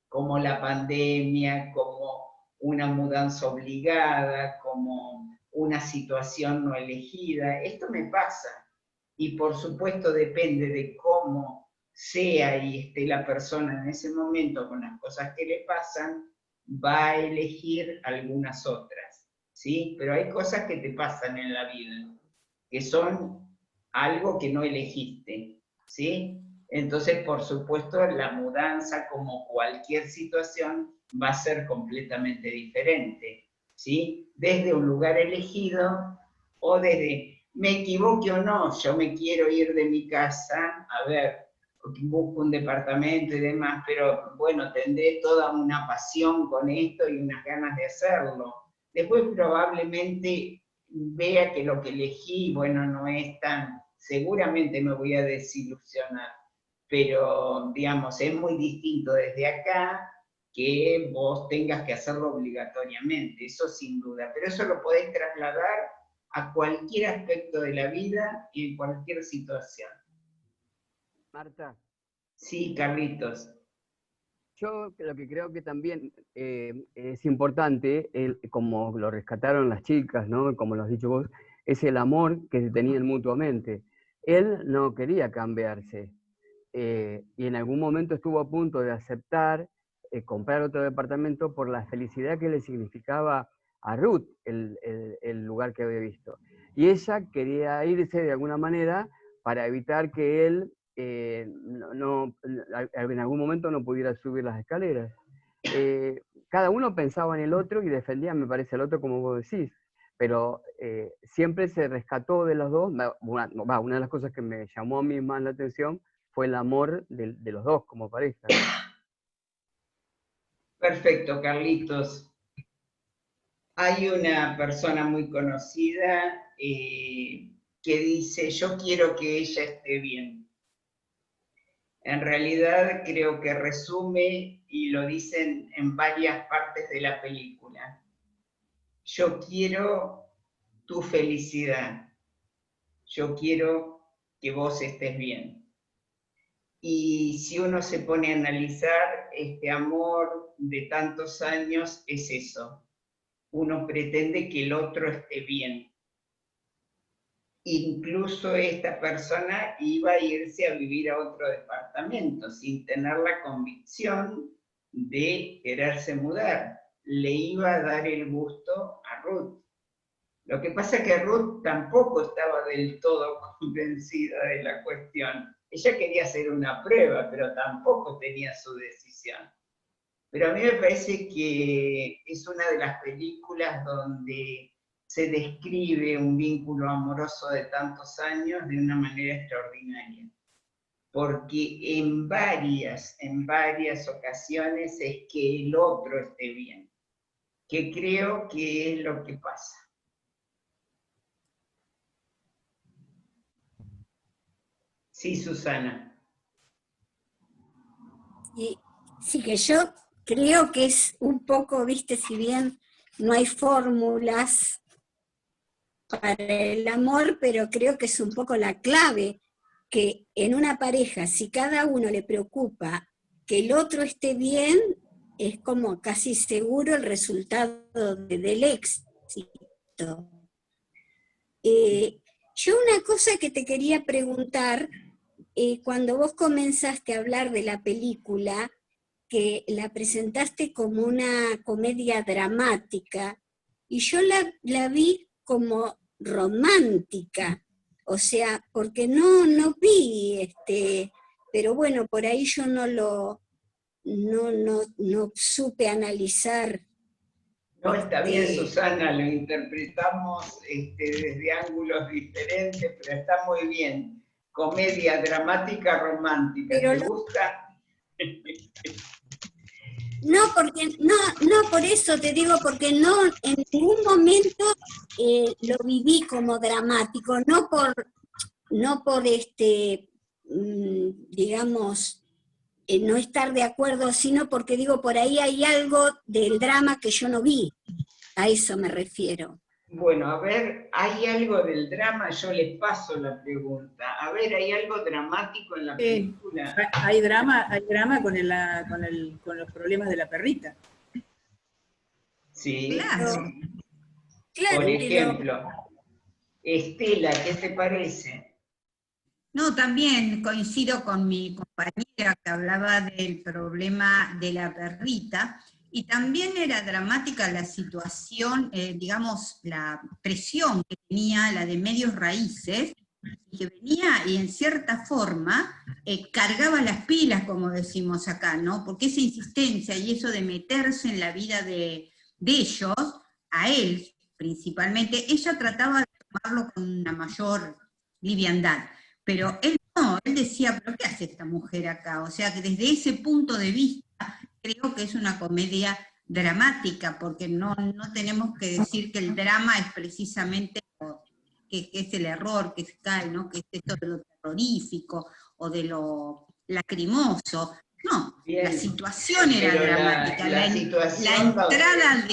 como la pandemia, como una mudanza obligada, como una situación no elegida. Esto me pasa. Y por supuesto depende de cómo sea y esté la persona en ese momento con las cosas que le pasan, va a elegir algunas otras, ¿sí? Pero hay cosas que te pasan en la vida, que son algo que no elegiste, ¿sí? Entonces, por supuesto, la mudanza, como cualquier situación, va a ser completamente diferente, ¿sí? Desde un lugar elegido o desde, me equivoque o no, yo me quiero ir de mi casa, a ver, busco un departamento y demás, pero bueno, tendré toda una pasión con esto y unas ganas de hacerlo. Después probablemente vea que lo que elegí, bueno, no es tan, seguramente me voy a desilusionar, pero digamos, es muy distinto desde acá que vos tengas que hacerlo obligatoriamente, eso sin duda, pero eso lo podés trasladar a cualquier aspecto de la vida y en cualquier situación. Marta. Sí, Carlitos. Yo lo que creo que también es importante, como lo rescataron las chicas, ¿no? Como lo has dicho vos, es el amor que se tenían mutuamente. Él no quería cambiarse y en algún momento estuvo a punto de aceptar comprar otro departamento por la felicidad que le significaba a Ruth el lugar que había visto. Y ella quería irse de alguna manera para evitar que él en algún momento no pudiera subir las escaleras. Cada uno pensaba en el otro y defendía, me parece, al otro como vos decís, pero siempre se rescató de los dos. Una de las cosas que me llamó a mí más la atención fue el amor de los dos como pareja. Perfecto, Carlitos. Hay una persona muy conocida que que dice, yo quiero que ella esté bien. En realidad creo que resume, y lo dicen en varias partes de la película, yo quiero tu felicidad, yo quiero que vos estés bien. Y si uno se pone a analizar, este amor de tantos años es eso. Uno pretende que el otro esté bien. Incluso esta persona iba a irse a vivir a otro departamento sin tener la convicción de quererse mudar. Le iba a dar el gusto a Ruth. Lo que pasa es que Ruth tampoco estaba del todo convencida de la cuestión. Ella quería hacer una prueba, pero tampoco tenía su decisión. Pero a mí me parece que es una de las películas donde se describe un vínculo amoroso de tantos años de una manera extraordinaria. Porque en varias ocasiones es que el otro esté bien, que creo que es lo que pasa. Sí, Susana. Sí, que yo creo que es un poco, viste, si bien no hay fórmulas para el amor, pero creo que es un poco la clave, que en una pareja, si cada uno le preocupa que el otro esté bien, es como casi seguro el resultado del éxito. Yo una cosa que te quería preguntar, cuando vos comenzaste a hablar de la película, que la presentaste como una comedia dramática, y yo la vi como romántica, o sea, porque no vi, pero bueno, por ahí yo no supe analizar. No, está bien, Susana, lo interpretamos desde ángulos diferentes, pero está muy bien. Comedia dramática romántica, pero ¿te gusta? No, por eso te digo, porque no en ningún momento lo viví como dramático, no por digamos, no estar de acuerdo, sino porque digo, por ahí hay algo del drama que yo no vi, a eso me refiero. Bueno, a ver, ¿hay algo del drama? Yo les paso la pregunta. A ver, ¿hay algo dramático en la película? Hay drama con los problemas de la perrita. Sí. Claro, Por ejemplo, Estela, ¿qué te parece? No, también coincido con mi compañera que hablaba del problema de la perrita, y también era dramática la situación, digamos, la presión que tenía la de Medios Raíces, que venía y en cierta forma cargaba las pilas, como decimos acá, ¿no? Porque esa insistencia y eso de meterse en la vida de ellos, a él principalmente, ella trataba de tomarlo con una mayor liviandad, pero él no, él decía, ¿pero qué hace esta mujer acá? O sea que desde ese punto de vista creo que es una comedia dramática, porque no tenemos que decir que el drama es precisamente que es el error que se cae, ¿no? Que es esto de lo terrorífico o de lo lacrimoso. No, bien. La situación era dramática, la entrada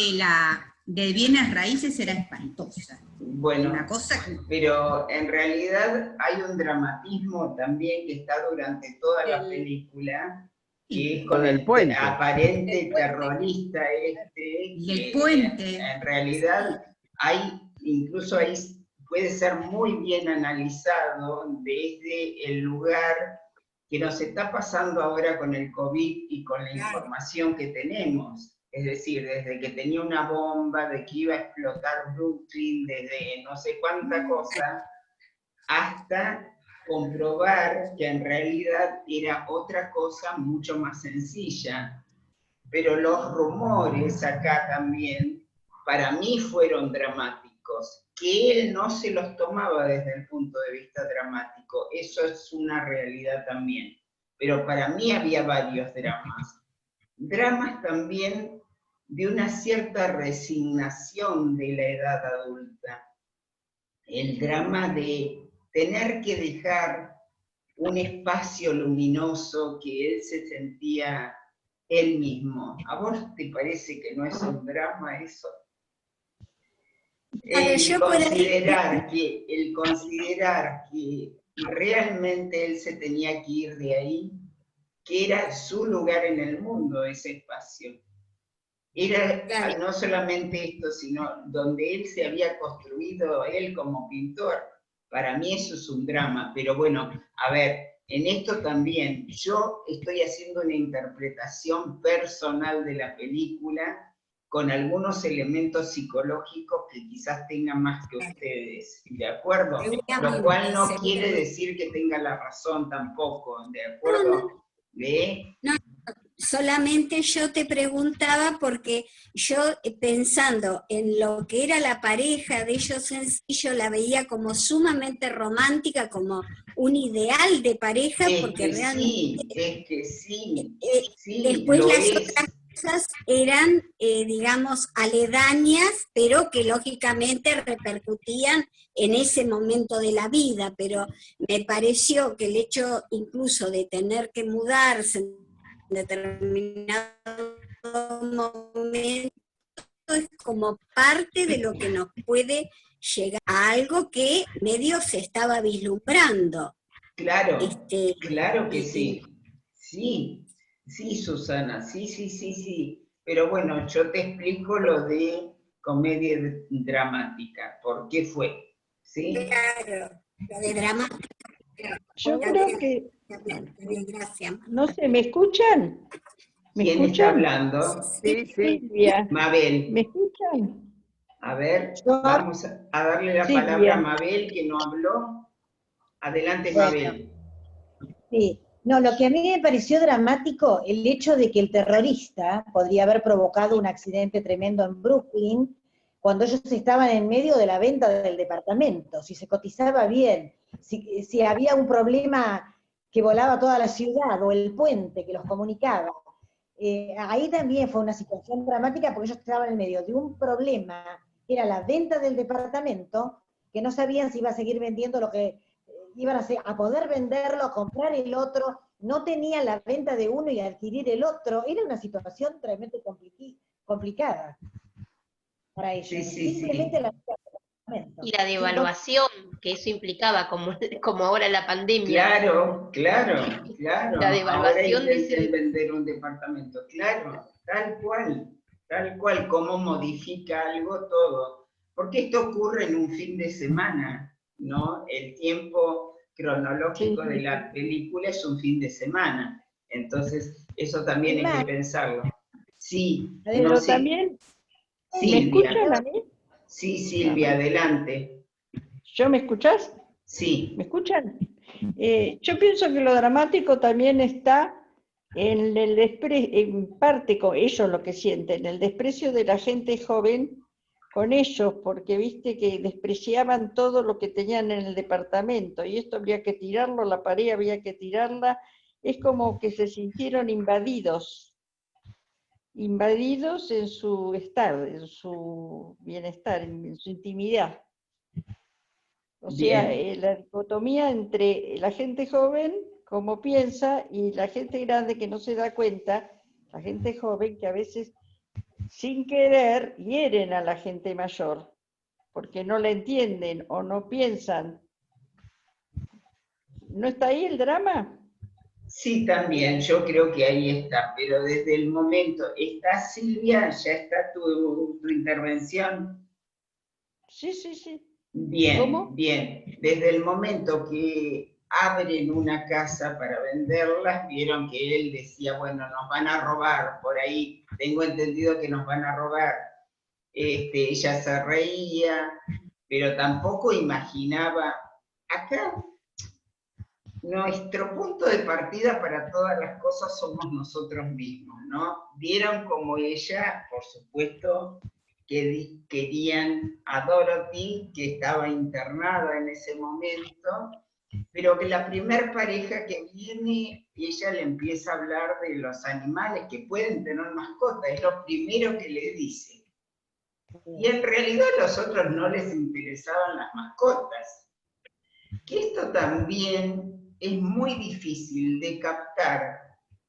de bienes raíces era espantosa. Bueno, una cosa pero en realidad hay un dramatismo también que está durante toda la película, que es con el puente. Aparente terrorista y el puente. En realidad incluso ahí puede ser muy bien analizado desde el lugar que nos está pasando ahora con el COVID y con la información que tenemos. Es decir, desde que tenía una bomba, de que iba a explotar Brooklyn, desde no sé cuánta cosa, hasta comprobar que en realidad era otra cosa mucho más sencilla. Pero los rumores acá también, para mí fueron dramáticos, que él no se los tomaba desde el punto de vista dramático, eso es una realidad también. Pero para mí había varios dramas. Dramas también de una cierta resignación de la edad adulta. El drama de tener que dejar un espacio luminoso que él se sentía él mismo. ¿A vos te parece que no es un drama eso? El considerar que realmente él se tenía que ir de ahí, que era su lugar en el mundo, ese espacio. Era no solamente esto, sino donde él se había construido él como pintor. Para mí eso es un drama, pero bueno, a ver, en esto también, yo estoy haciendo una interpretación personal de la película con algunos elementos psicológicos que quizás tengan más que ustedes, ¿de acuerdo? Lo cual no quiere decir que tenga la razón tampoco, ¿de acuerdo? No, solamente yo te preguntaba porque yo pensando en lo que era la pareja de ellos sencillo, la veía como sumamente romántica, como un ideal de pareja, porque realmente... Es que sí, después las otras cosas eran, digamos, aledañas, pero que lógicamente repercutían en ese momento de la vida, pero me pareció que el hecho incluso de tener que mudarse en determinado momento es como parte de lo que nos puede llegar a algo que medio se estaba vislumbrando. Claro, claro que sí. Sí, Susana, sí. Pero bueno, yo te explico lo de comedia dramática. ¿Por qué fue? ¿Sí? Claro, lo de dramática. Yo creo que... Gracias. No sé, ¿me escuchan? ¿Quién está hablando? Sí. Silvia. Mabel. ¿Me escuchan? A ver, vamos a darle la palabra a Mabel, que no habló. Adelante, Mabel. Sí, no, lo que a mí me pareció dramático, el hecho de que el terrorista podría haber provocado un accidente tremendo en Brooklyn, cuando ellos estaban en medio de la venta del departamento, si se cotizaba bien, si había un problema que volaba toda la ciudad, o el puente que los comunicaba. Ahí también fue una situación dramática porque ellos estaban en medio de un problema, que era la venta del departamento, que no sabían si iba a seguir vendiendo lo que iban a poder venderlo, a comprar el otro, no tenían la venta de uno y adquirir el otro, era una situación tremendamente complicada para ellos. Simplemente la y la devaluación que eso implicaba, como ahora la pandemia. Claro. La devaluación ahora intenten vender un departamento, claro, tal cual, cómo modifica algo todo. Porque esto ocurre en un fin de semana, ¿no? El tiempo cronológico de la película es un fin de semana. Entonces, eso también hay que pensarlo. Sí, pero también... Silvia. ¿Me escuchan a mí? Sí, Silvia, adelante. ¿Yo me escuchás? Sí. ¿Me escuchan? Yo pienso que lo dramático también está en parte con ellos lo que sienten, el desprecio de la gente joven con ellos, porque viste que despreciaban todo lo que tenían en el departamento, y esto había que tirarlo, la pared había que tirarla, es como que se sintieron invadidos en su estar, en su bienestar, en su intimidad. O sea, la dicotomía entre la gente joven, como piensa, y la gente grande que no se da cuenta, la gente joven que a veces, sin querer, hieren a la gente mayor, porque no la entienden o no piensan. ¿No está ahí el drama? Sí, también, yo creo que ahí está, pero desde el momento, ¿está Silvia? ¿Ya está tu intervención? Sí. Bien, ¿Cómo? bien. Desde el momento que abren una casa para venderlas, vieron que él decía, bueno, nos van a robar, por ahí tengo entendido que nos van a robar. Ella se reía, pero tampoco imaginaba, acá nuestro punto de partida para todas las cosas somos nosotros mismos, ¿no? Vieron como ella, por supuesto, que querían a Dorothy, que estaba internada en ese momento, pero que la primer pareja que viene, ella le empieza a hablar de los animales que pueden tener mascotas, es lo primero que le dice. Y en realidad a los otros no les interesaban las mascotas. que esto también es muy difícil de captar,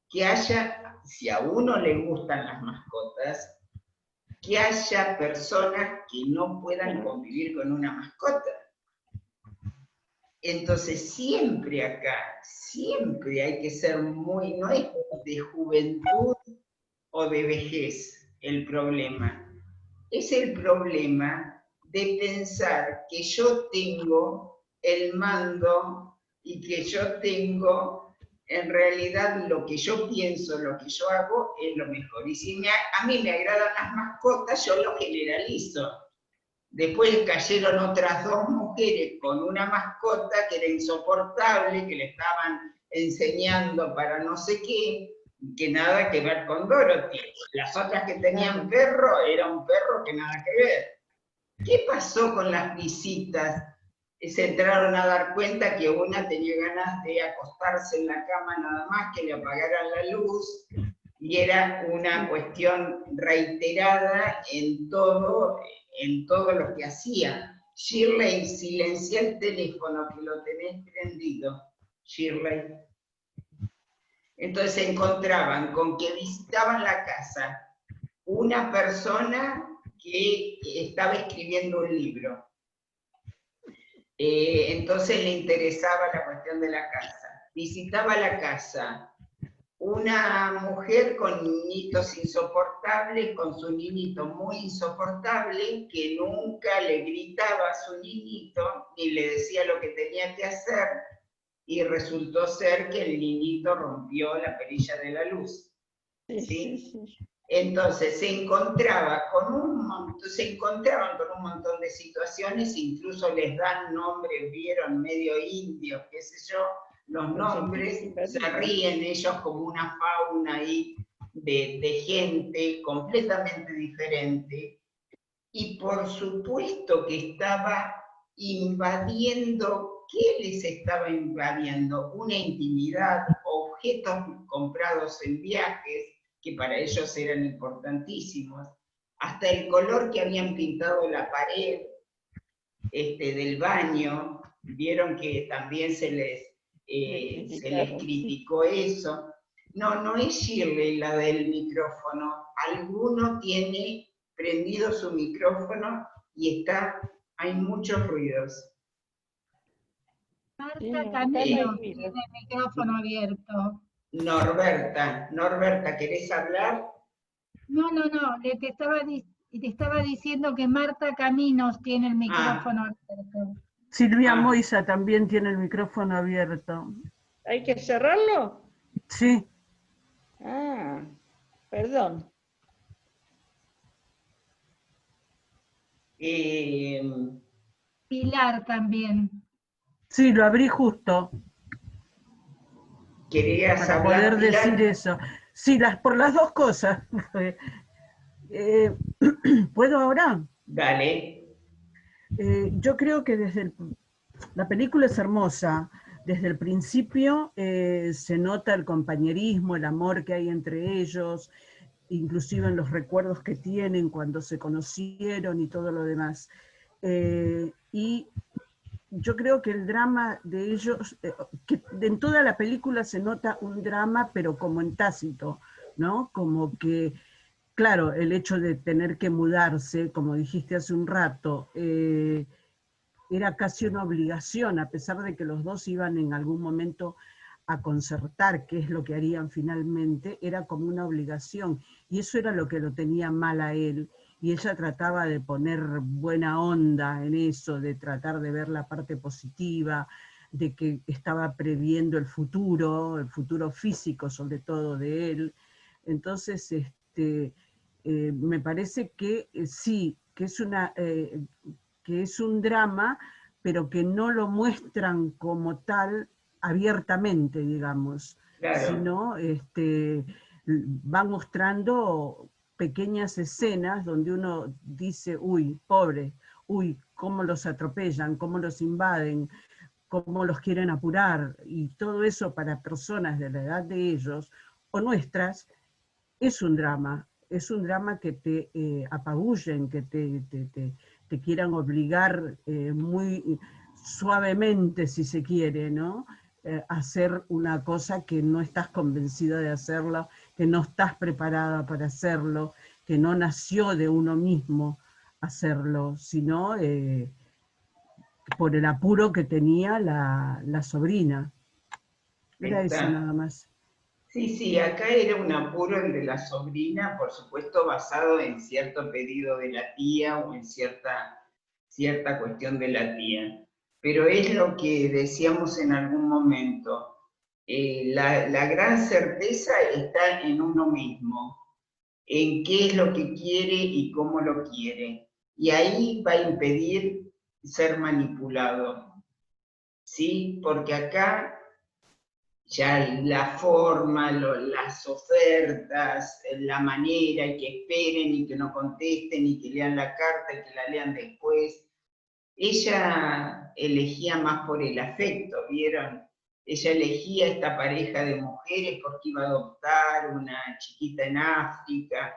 que haya, si a uno le gustan las mascotas, que haya personas que no puedan convivir con una mascota. Entonces siempre acá, siempre hay que ser muy, no es de juventud o de vejez el problema, es el problema de pensar que yo tengo el mando y que yo tengo, en realidad lo que yo pienso, lo que yo hago es lo mejor. Y si a mí me agradan las mascotas, yo lo generalizo. Después cayeron otras dos mujeres con una mascota que era insoportable, que le estaban enseñando para no sé qué, que nada que ver con Dorothy. Las otras que tenían perro, era un perro que nada que ver. ¿Qué pasó con las visitas? Se entraron a dar cuenta que una tenía ganas de acostarse en la cama nada más, que le apagaran la luz, y era una cuestión reiterada en todo lo que hacía. Shirley, silencia el teléfono que lo tenés prendido, Shirley. Entonces se encontraban con que visitaban la casa una persona que estaba escribiendo un libro. Entonces le interesaba la cuestión de la casa. Visitaba la casa una mujer con niñitos insoportables, con su niñito muy insoportable, que nunca le gritaba a su niñito, ni le decía lo que tenía que hacer, y resultó ser que el niñito rompió la perilla de la luz. ¿Sí? Entonces se encontraban con un montón de situaciones, incluso les dan nombres, vieron, medio indios, qué sé yo, los nombres, se ríen ellos como una fauna ahí de gente completamente diferente, y por supuesto que estaba invadiendo. ¿Qué les estaba invadiendo? Una intimidad, objetos comprados en viajes, que para ellos eran importantísimos, hasta el color que habían pintado la pared del baño. Vieron que también se les criticó eso. No es Shirley la del micrófono, alguno tiene prendido su micrófono y hay muchos ruidos. Marta Camino tiene el micrófono abierto. Norberta, ¿querés hablar? No, te estaba diciendo que Marta Caminos tiene el micrófono abierto. Silvia Moisa también tiene el micrófono abierto. ¿Hay que cerrarlo? Sí. Ah, perdón. Pilar también. Sí, lo abrí justo. ¿Querías para hablar, poder Pilar? decir eso? Sí, por las dos cosas. ¿Puedo ahora? Dale. Yo creo que la película es hermosa. Desde el principio se nota el compañerismo, el amor que hay entre ellos, inclusive en los recuerdos que tienen cuando se conocieron y todo lo demás. Y yo creo que el drama de ellos, que en toda la película se nota un drama, pero como en tácito, ¿no? Como que, claro, el hecho de tener que mudarse, como dijiste hace un rato, era casi una obligación, a pesar de que los dos iban en algún momento a concertar qué es lo que harían finalmente, era como una obligación, y eso era lo que lo tenía mal a él, y ella trataba de poner buena onda en eso, de tratar de ver la parte positiva, de que estaba previendo el futuro físico sobre todo de él. Entonces, me parece que sí, que es un drama, pero que no lo muestran como tal abiertamente, digamos, Claro. sino va mostrando pequeñas escenas donde uno dice, uy, pobre, uy, cómo los atropellan, cómo los invaden, cómo los quieren apurar, y todo eso para personas de la edad de ellos, o nuestras, es un drama que te apabullen, que te quieran obligar suavemente, si se quiere, ¿no? Hacer una cosa que no estás convencida de hacerlo, que no estás preparada para hacerlo, que no nació de uno mismo hacerlo, sino por el apuro que tenía la sobrina. Era eso nada más. Sí, sí, acá era un apuro el de la sobrina, por supuesto basado en cierto pedido de la tía o en cierta cuestión de la tía. Pero es lo que decíamos en algún momento, la gran certeza está en uno mismo, en qué es lo que quiere y cómo lo quiere. Y ahí va a impedir ser manipulado, ¿sí? Porque acá ya la forma, las ofertas, la manera, y que esperen y que no contesten y que lean la carta y que la lean después. Ella elegía más por el afecto, ¿vieron? Ella elegía esta pareja de mujeres porque iba a adoptar una chiquita en África.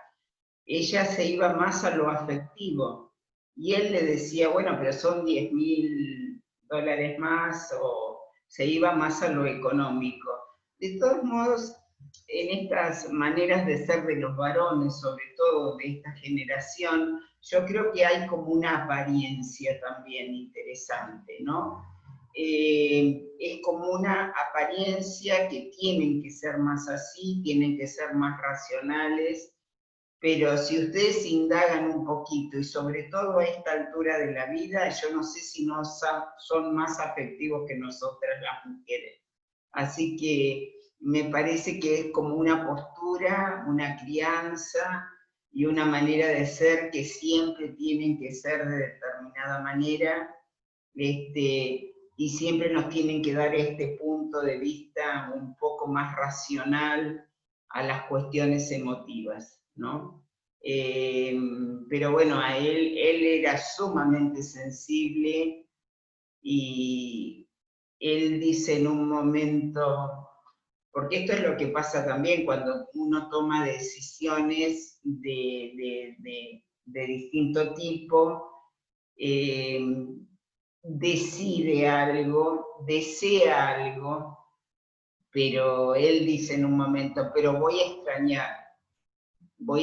Ella se iba más a lo afectivo. Y él le decía, bueno, pero son $10.000 más, o se iba más a lo económico. De todos modos, en estas maneras de ser de los varones, sobre todo de esta generación, yo creo que hay como una apariencia también interesante, ¿no? Es como una apariencia que tienen que ser más así, tienen que ser más racionales, pero si ustedes indagan un poquito, y sobre todo a esta altura de la vida, yo no sé si no son más afectivos que nosotras las mujeres. Así que me parece que es como una postura, una crianza y una manera de ser que siempre tienen que ser de determinada manera, y siempre nos tienen que dar este punto de vista un poco más racional a las cuestiones emotivas, ¿no? Pero bueno, a él era sumamente sensible, y él dice en un momento, porque esto es lo que pasa también cuando uno toma decisiones de distinto tipo, decide algo, desea algo, pero él dice en un momento, pero voy a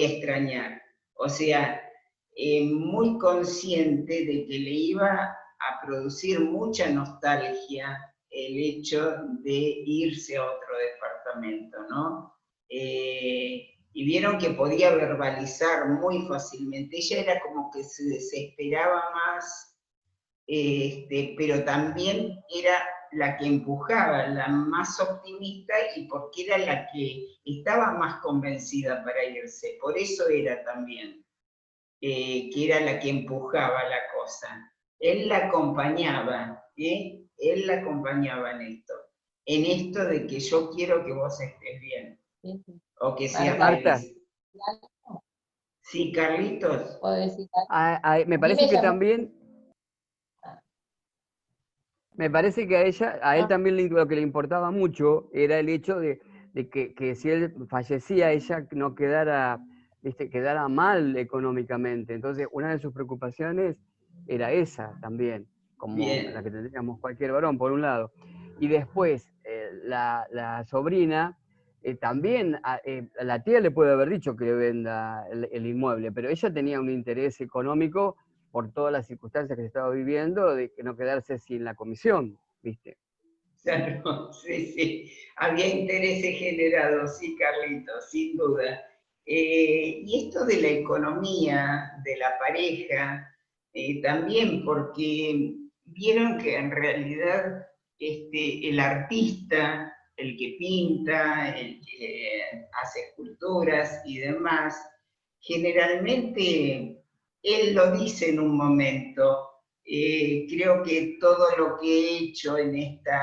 extrañar. O sea, muy consciente de que le iba a producir mucha nostalgia el hecho de irse a otro departamento, ¿no? Y vieron que podía verbalizar muy fácilmente. Ella era como que se desesperaba más, pero también era la que empujaba, la más optimista, y porque era la que estaba más convencida para irse. Por eso era también, que era la que empujaba la cosa. Él la acompañaba, él la acompañaba en esto de que yo quiero que vos estés bien, o que seas feliz. Sí, Carlitos. Me parece que también... Me parece que a él también lo que le importaba mucho era el hecho de que si él fallecía, ella no quedara mal económicamente. Entonces, una de sus preocupaciones era esa también, como la que tendríamos cualquier varón, por un lado. Y después, la sobrina, también, la tía le puede haber dicho que le venda el inmueble, pero ella tenía un interés económico por todas las circunstancias que se estaba viviendo, de que no quedarse sin la comisión, ¿viste? Claro, sí, había intereses generados, sí, Carlitos, sin duda. Y esto de la economía, de la pareja, también, porque vieron que en realidad el artista, el que pinta, el que hace esculturas y demás, generalmente él lo dice en un momento. Creo que todo lo que he hecho en esta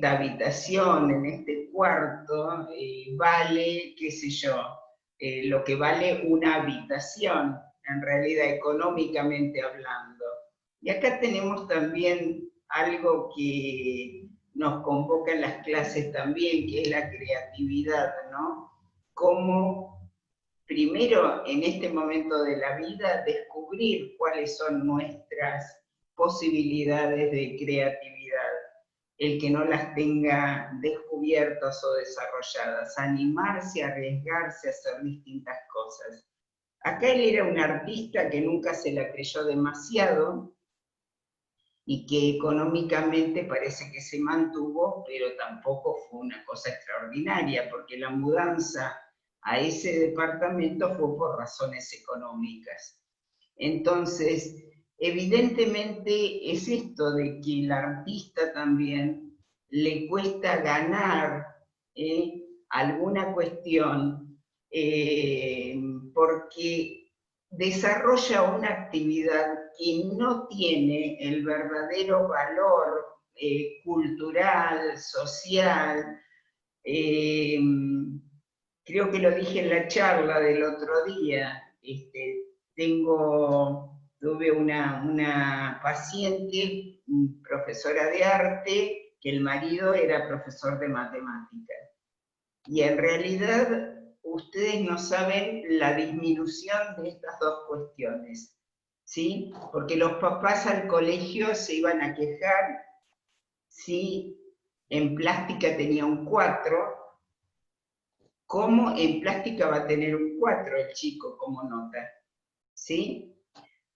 habitación, en este cuarto, vale, qué sé yo, lo que vale una habitación, en realidad económicamente hablando. Y acá tenemos también algo que nos convoca en las clases también, que es la creatividad, ¿no? Cómo primero, en este momento de la vida, descubrir cuáles son nuestras posibilidades de creatividad, el que no las tenga descubiertas o desarrolladas, animarse, arriesgarse a hacer distintas cosas. Acá él era un artista que nunca se la creyó demasiado y que económicamente parece que se mantuvo, pero tampoco fue una cosa extraordinaria, porque la mudanza a ese departamento fue por razones económicas. Entonces, evidentemente es esto de que el artista también le cuesta ganar alguna cuestión porque desarrolla una actividad que no tiene el verdadero valor cultural, social. Creo que lo dije en la charla del otro día. Tuve una paciente, profesora de arte, que el marido era profesor de matemáticas. Y en realidad ustedes no saben la disminución de estas dos cuestiones, ¿sí? Porque los papás al colegio se iban a quejar si en plástica tenía un 4, ¿cómo en plástica va a tener un 4 el chico como nota? ¿Sí?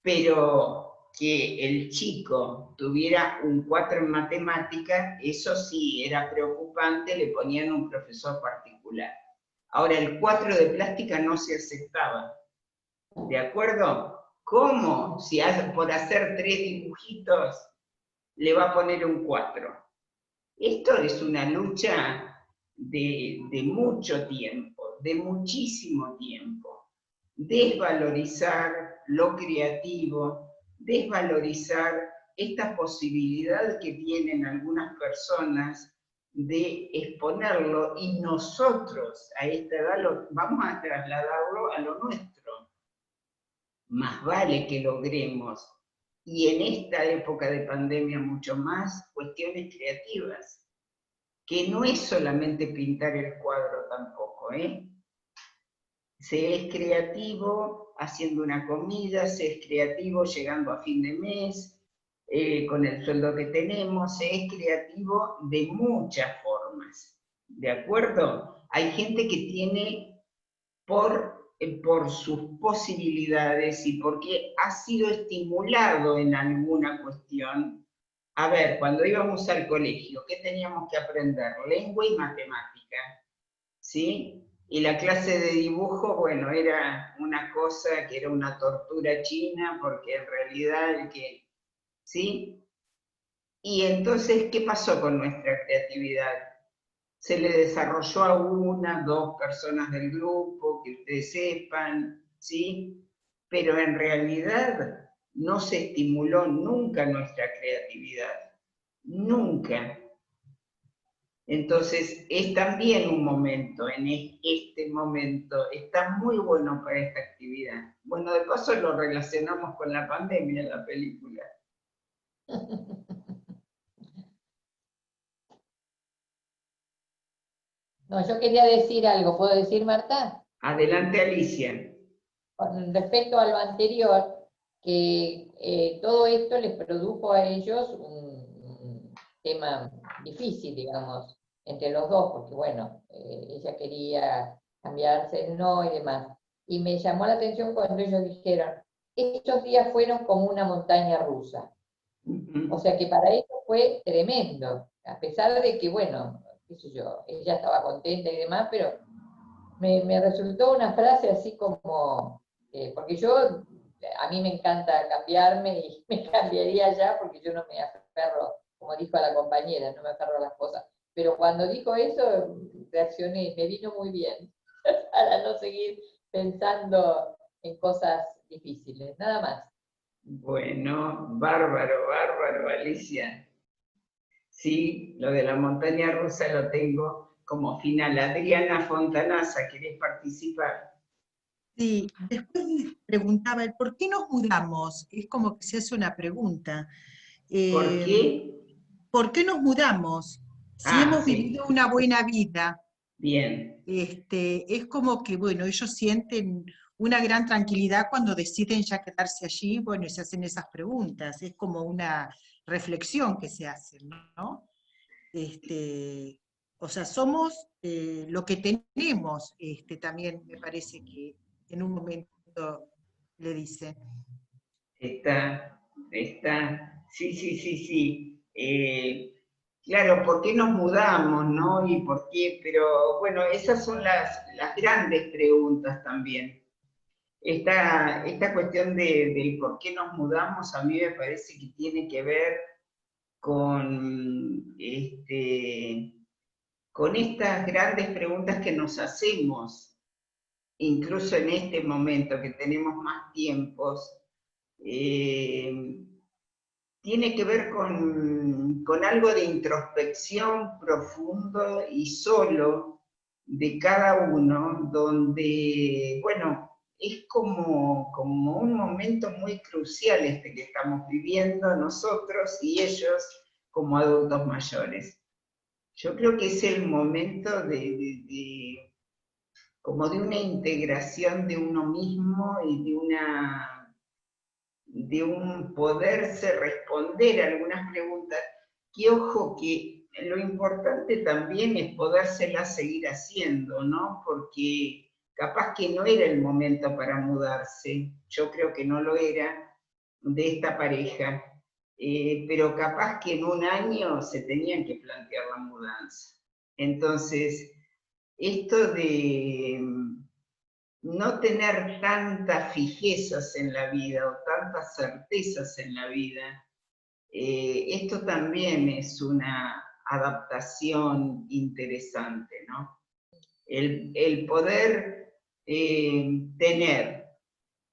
Pero que el chico tuviera un 4 en matemática, eso sí, era preocupante, le ponían un profesor particular. Ahora, el 4 de plástica no se aceptaba, ¿de acuerdo? ¿Cómo? Si por hacer 3 dibujitos le va a poner un 4. Esto es una lucha de mucho tiempo, de muchísimo tiempo. Desvalorizar lo creativo, desvalorizar esta posibilidad que tienen algunas personas de exponerlo, y nosotros a esta edad vamos a trasladarlo a lo nuestro. Más vale que logremos, y en esta época de pandemia mucho más, cuestiones creativas, que no es solamente pintar el cuadro tampoco, Se es creativo haciendo una comida, se es creativo llegando a fin de mes, con el sueldo que tenemos, se es creativo de muchas formas, ¿de acuerdo? Hay gente que tiene por sus posibilidades y porque ha sido estimulado en alguna cuestión. A ver, cuando íbamos al colegio, ¿qué teníamos que aprender? Lengua y matemática, ¿sí? Y la clase de dibujo, bueno, era una cosa que era una tortura china, porque en realidad ¿sí? Y entonces, ¿qué pasó con nuestra creatividad? Se le desarrolló a 1, 2 personas del grupo, que ustedes sepan, ¿sí? Pero en realidad no se estimuló nunca nuestra creatividad, nunca. Entonces, es también un momento, en este momento, está muy bueno para esta actividad. Bueno, de paso lo relacionamos con la pandemia en la película. No, yo quería decir algo, ¿puedo decir, Marta? Adelante, Alicia. Con respecto a lo anterior, que todo esto les produjo a ellos un tema difícil, digamos, entre los dos, porque bueno, ella quería cambiarse el no y demás. Y me llamó la atención cuando ellos dijeron, estos días fueron como una montaña rusa. O sea que para ellos fue tremendo, a pesar de que, bueno, qué sé yo, ella estaba contenta y demás, pero me resultó una frase así como, porque a mí me encanta cambiarme y me cambiaría ya porque yo no me aferro, como dijo a la compañera, no me aferro a las cosas. Pero cuando dijo eso, reaccioné, me vino muy bien, para no seguir pensando en cosas difíciles, nada más. Bueno, bárbaro, bárbaro, Alicia. Sí, lo de la montaña rusa lo tengo como final. Adriana Fontanasa, ¿querés participar? Sí, después preguntaba, ¿por qué nos mudamos? Es como que se hace una pregunta. ¿Por qué? ¿Por qué nos mudamos? Si hemos vivido una buena vida. Bien. Es como que, bueno, ellos sienten una gran tranquilidad cuando deciden ya quedarse allí, bueno, y se hacen esas preguntas, es como una reflexión que se hace, ¿no? O sea, somos lo que tenemos, también me parece que en un momento le dicen. Está, sí. Claro, ¿por qué nos mudamos, no? Y por qué, pero bueno, esas son las grandes preguntas también. Esta cuestión del por qué nos mudamos a mí me parece que tiene que ver con estas grandes preguntas que nos hacemos, incluso en este momento que tenemos más tiempos, tiene que ver con algo de introspección profundo y solo de cada uno, donde, bueno, es como un momento muy crucial que estamos viviendo nosotros y ellos como adultos mayores. Yo creo que es el momento como de una integración de uno mismo y de un poderse responder a algunas preguntas, que ojo, que lo importante también es podérselas seguir haciendo, ¿no? Porque capaz que no era el momento para mudarse, yo creo que no lo era, de esta pareja, pero capaz que en un año se tenían que plantear la mudanza. Entonces, esto de no tener tantas fijezas en la vida o tantas certezas en la vida, esto también es una adaptación interesante, ¿no? El poder tener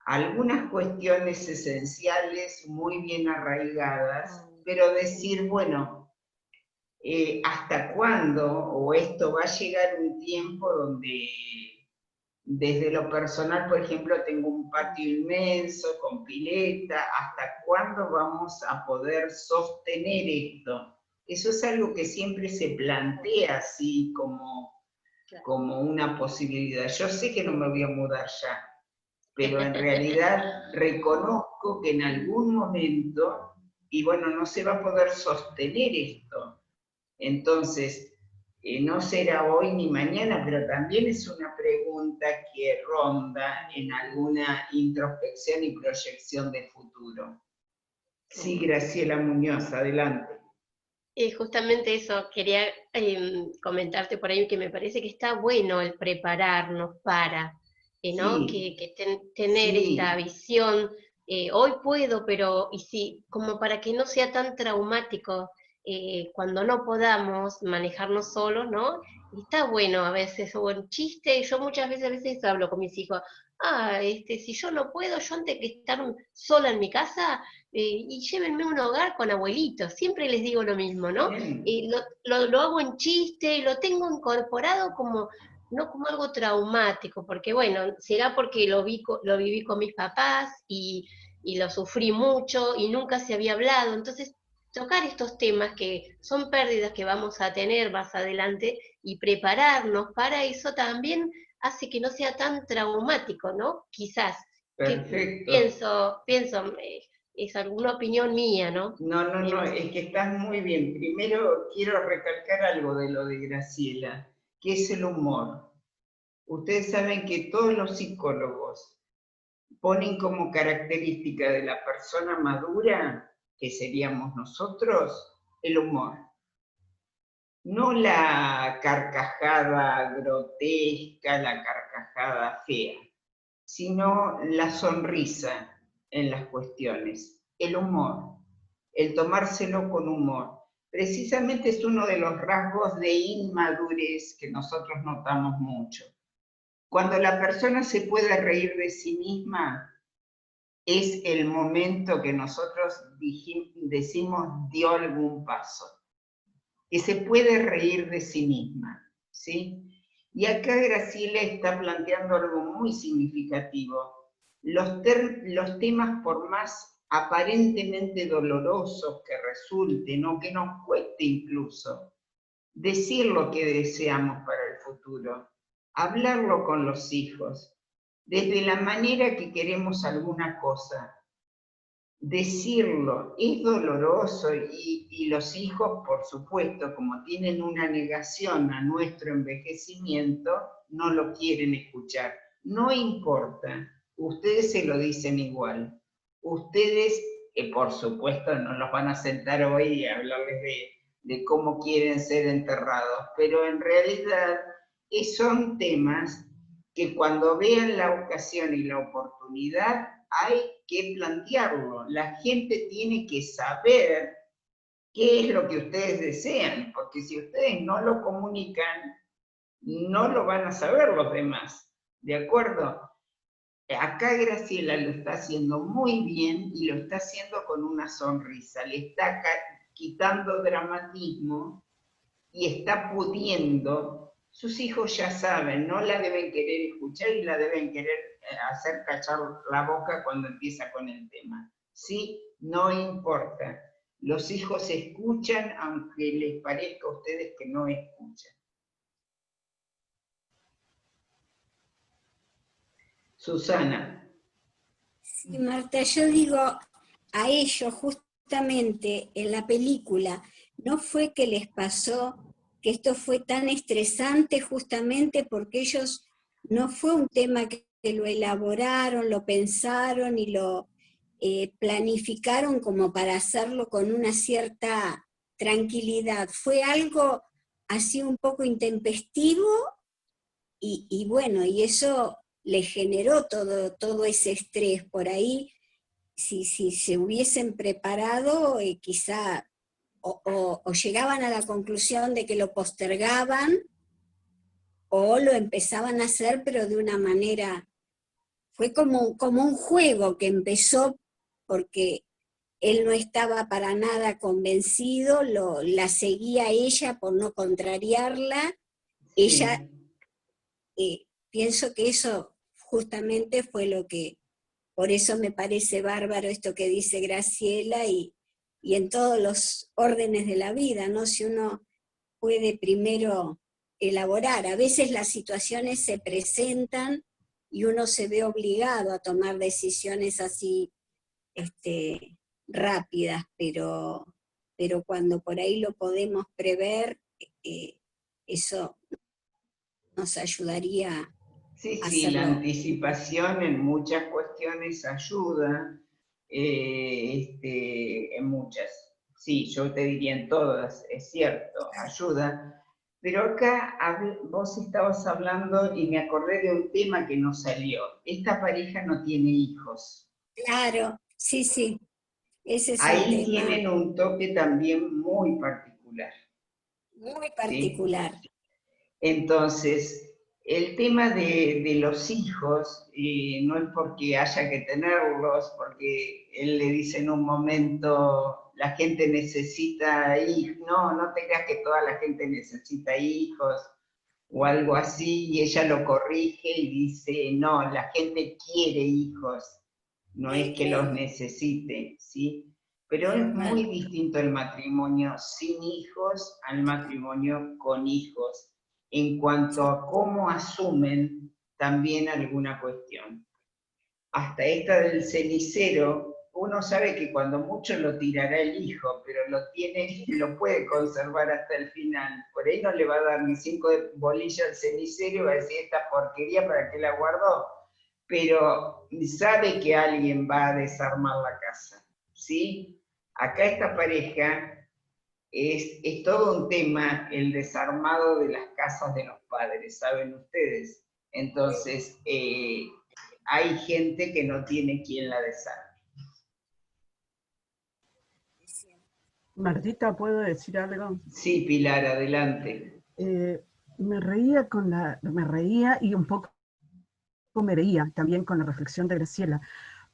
algunas cuestiones esenciales muy bien arraigadas, pero decir, bueno, ¿hasta cuándo? O esto va a llegar un tiempo donde desde lo personal, por ejemplo, tengo un patio inmenso con pileta, ¿hasta cuándo vamos a poder sostener esto? Eso es algo que siempre se plantea así como una posibilidad. Yo sé que no me voy a mudar ya, pero en realidad reconozco que en algún momento, y bueno, no se va a poder sostener esto. Entonces, no será hoy ni mañana, pero también es una pregunta que ronda en alguna introspección y proyección de futuro. Sí, Graciela Muñoz, adelante. Justamente eso, quería comentarte por ahí que me parece que está bueno el prepararnos para, ¿no? Sí, Tener sí. esta visión, hoy puedo, pero, y sí, como para que no sea tan traumático cuando no podamos manejarnos solos, ¿no? Y está bueno a veces, o un chiste, yo muchas veces hablo con mis hijos, si yo no puedo, yo antes que estar sola en mi casa, y llévenme a un hogar con abuelitos, siempre les digo lo mismo, ¿no? Lo hago en chiste, y lo tengo incorporado como, no como algo traumático, porque bueno, será porque lo viví con mis papás y lo sufrí mucho y nunca se había hablado, entonces tocar estos temas que son pérdidas que vamos a tener más adelante y prepararnos para eso también hace que no sea tan traumático, ¿no? Quizás. Perfecto. Pienso, es alguna opinión mía, ¿no? No, es que estás muy bien. Primero quiero recalcar algo de lo de Graciela, que es el humor. Ustedes saben que todos los psicólogos ponen como característica de la persona madura, que seríamos nosotros, el humor. No la carcajada grotesca, la carcajada fea, sino la sonrisa en las cuestiones, el humor, el tomárselo con humor. Precisamente es uno de los rasgos de inmadurez que nosotros notamos mucho. Cuando la persona se puede reír de sí misma, es el momento que nosotros decimos dio algún paso, que se puede reír de sí misma, ¿sí? Y acá Graciela está planteando algo muy significativo. Los temas, por más aparentemente dolorosos que resulten, o que nos cueste incluso, decir lo que deseamos para el futuro, hablarlo con los hijos, desde la manera que queremos alguna cosa. Decirlo es doloroso y los hijos, por supuesto, como tienen una negación a nuestro envejecimiento, no lo quieren escuchar. No importa, ustedes se lo dicen igual. Ustedes, por supuesto, no los van a sentar hoy y hablarles de cómo quieren ser enterrados, pero en realidad son temas que cuando vean la ocasión y la oportunidad hay que plantearlo. La gente tiene que saber qué es lo que ustedes desean, porque si ustedes no lo comunican, no lo van a saber los demás, ¿de acuerdo? Acá Graciela lo está haciendo muy bien y lo está haciendo con una sonrisa, le está quitando dramatismo y está pudiendo. Sus hijos ya saben, no la deben querer escuchar y la deben querer hacer cachar la boca cuando empieza con el tema. ¿Sí? No importa. Los hijos escuchan aunque les parezca a ustedes que no escuchan. Susana. Sí, Marta, yo digo, a ellos justamente en la película, no fue que les pasó que esto fue tan estresante justamente porque ellos, no fue un tema que lo elaboraron, lo pensaron y lo planificaron como para hacerlo con una cierta tranquilidad. Fue algo así un poco intempestivo y bueno, y eso le generó todo ese estrés. Por ahí, si se hubiesen preparado, quizá o llegaban a la conclusión de que lo postergaban, o lo empezaban a hacer, pero de una manera, fue como un juego que empezó porque él no estaba para nada convencido, la seguía ella por no contrariarla, Sí. ella, pienso que eso justamente fue lo que, por eso me parece bárbaro esto que dice Graciela y en todos los órdenes de la vida, ¿no? Si uno puede primero elaborar, a veces las situaciones se presentan y uno se ve obligado a tomar decisiones así rápidas, pero cuando por ahí lo podemos prever, eso nos ayudaría Sí, a sí, la hacerlo. anticipación en muchas cuestiones ayuda, en muchas. Sí, yo te diría en todas, es cierto, ayuda. Pero acá vos estabas hablando y me acordé de un tema que no salió. Esta pareja no tiene hijos. Claro, sí, sí, ese es un Ahí tema tienen un toque también muy particular. muy ¿sí? particular. Entonces, el tema de los hijos, no es porque haya que tenerlos, porque él le dice en un momento, la gente necesita hijos, no te creas que toda la gente necesita hijos, o algo así, y ella lo corrige y dice, no, la gente quiere hijos, no es que los necesite, ¿sí? Pero es muy distinto el matrimonio sin hijos al matrimonio con hijos, en cuanto a cómo asumen también alguna cuestión. Hasta esta del cenicero, uno sabe que cuando mucho lo tirará el hijo, pero lo puede conservar hasta el final. Por ahí no le va a dar ni 5 bolillas al cenicero y va a decir, esta porquería, ¿para qué la guardó? Pero sabe que alguien va a desarmar la casa, ¿sí? Acá esta pareja es todo un tema, el desarmado de las casas de los padres, ¿saben ustedes? Entonces, hay gente que no tiene quien la desarme. Martita, ¿puedo decir algo? Sí, Pilar, adelante. Me reía y un poco me reía también con la reflexión de Graciela,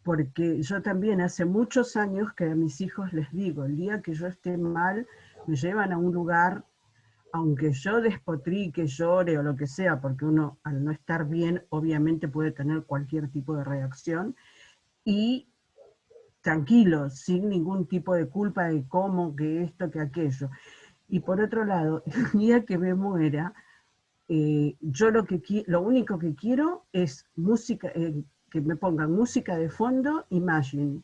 porque yo también hace muchos años que a mis hijos les digo, el día que yo esté mal, me llevan a un lugar, aunque yo despotrique, llore o lo que sea, porque uno al no estar bien obviamente puede tener cualquier tipo de reacción, y tranquilo, sin ningún tipo de culpa de cómo, que esto, que aquello. Y por otro lado, el día que me muera, yo lo único que quiero es música, que me pongan música de fondo, Imagine.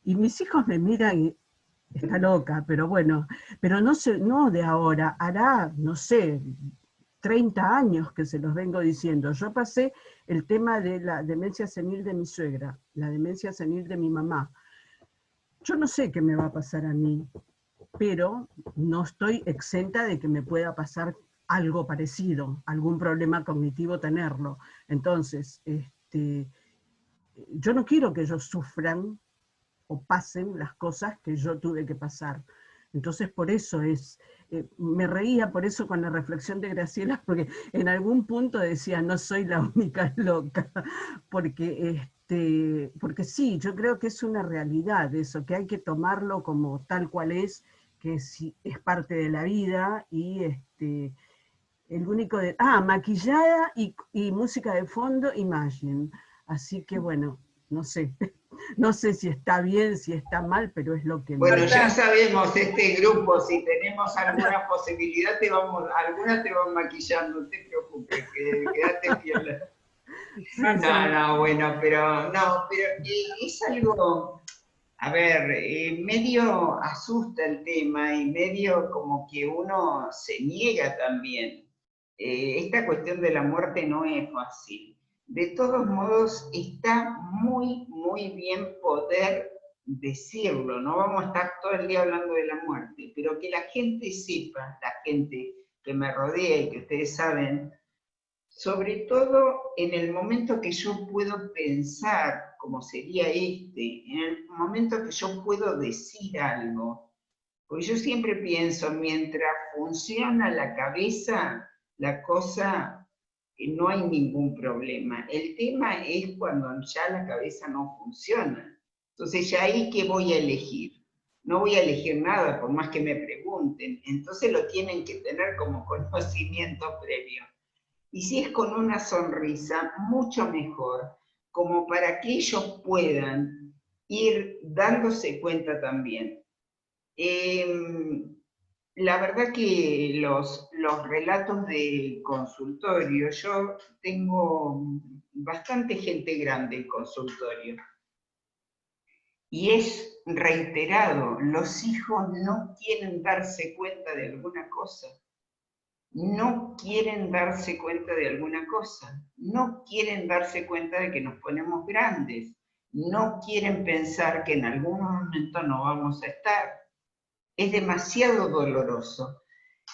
Y mis hijos me miran y está loca, pero bueno, pero no de ahora, hará, no sé, 30 años que se los vengo diciendo. Yo pasé el tema de la demencia senil de mi suegra, la demencia senil de mi mamá. Yo no sé qué me va a pasar a mí, pero no estoy exenta de que me pueda pasar algo parecido, algún problema cognitivo tenerlo. Entonces, yo no quiero que ellos sufran o pasen las cosas que yo tuve que pasar. Entonces, por eso me reía por eso con la reflexión de Graciela, porque en algún punto decía, no soy la única loca, porque sí, yo creo que es una realidad eso, que hay que tomarlo como tal cual es, que es parte de la vida, y el único maquillada y música de fondo, Imagine. Así que bueno, no sé. No sé si está bien, si está mal, pero es lo que... Bueno, ya sabemos este grupo, si tenemos alguna posibilidad, algunas te van maquillando, no te preocupes, quédate piola. Bueno, pero es algo, a ver, medio asusta el tema y medio como que uno se niega también. Esta cuestión de la muerte no es fácil. De todos modos, está muy, muy bien poder decirlo, no vamos a estar todo el día hablando de la muerte, pero que la gente sepa, la gente que me rodea y que ustedes saben, sobre todo en el momento que yo puedo pensar, como sería en el momento que yo puedo decir algo, porque yo siempre pienso, mientras funciona la cabeza, la cosa... no hay ningún problema. El tema es cuando ya la cabeza no funciona. Entonces, ¿ya ahí qué voy a elegir? No voy a elegir nada, por más que me pregunten. Entonces lo tienen que tener como conocimiento previo. Y si es con una sonrisa, mucho mejor, como para que ellos puedan ir dándose cuenta también. La verdad que los relatos del consultorio, yo tengo bastante gente grande en consultorio, y es reiterado, los hijos no quieren darse cuenta de alguna cosa, no quieren darse cuenta de alguna cosa, no quieren darse cuenta de que nos ponemos grandes, no quieren pensar que en algún momento no vamos a estar. Es demasiado doloroso.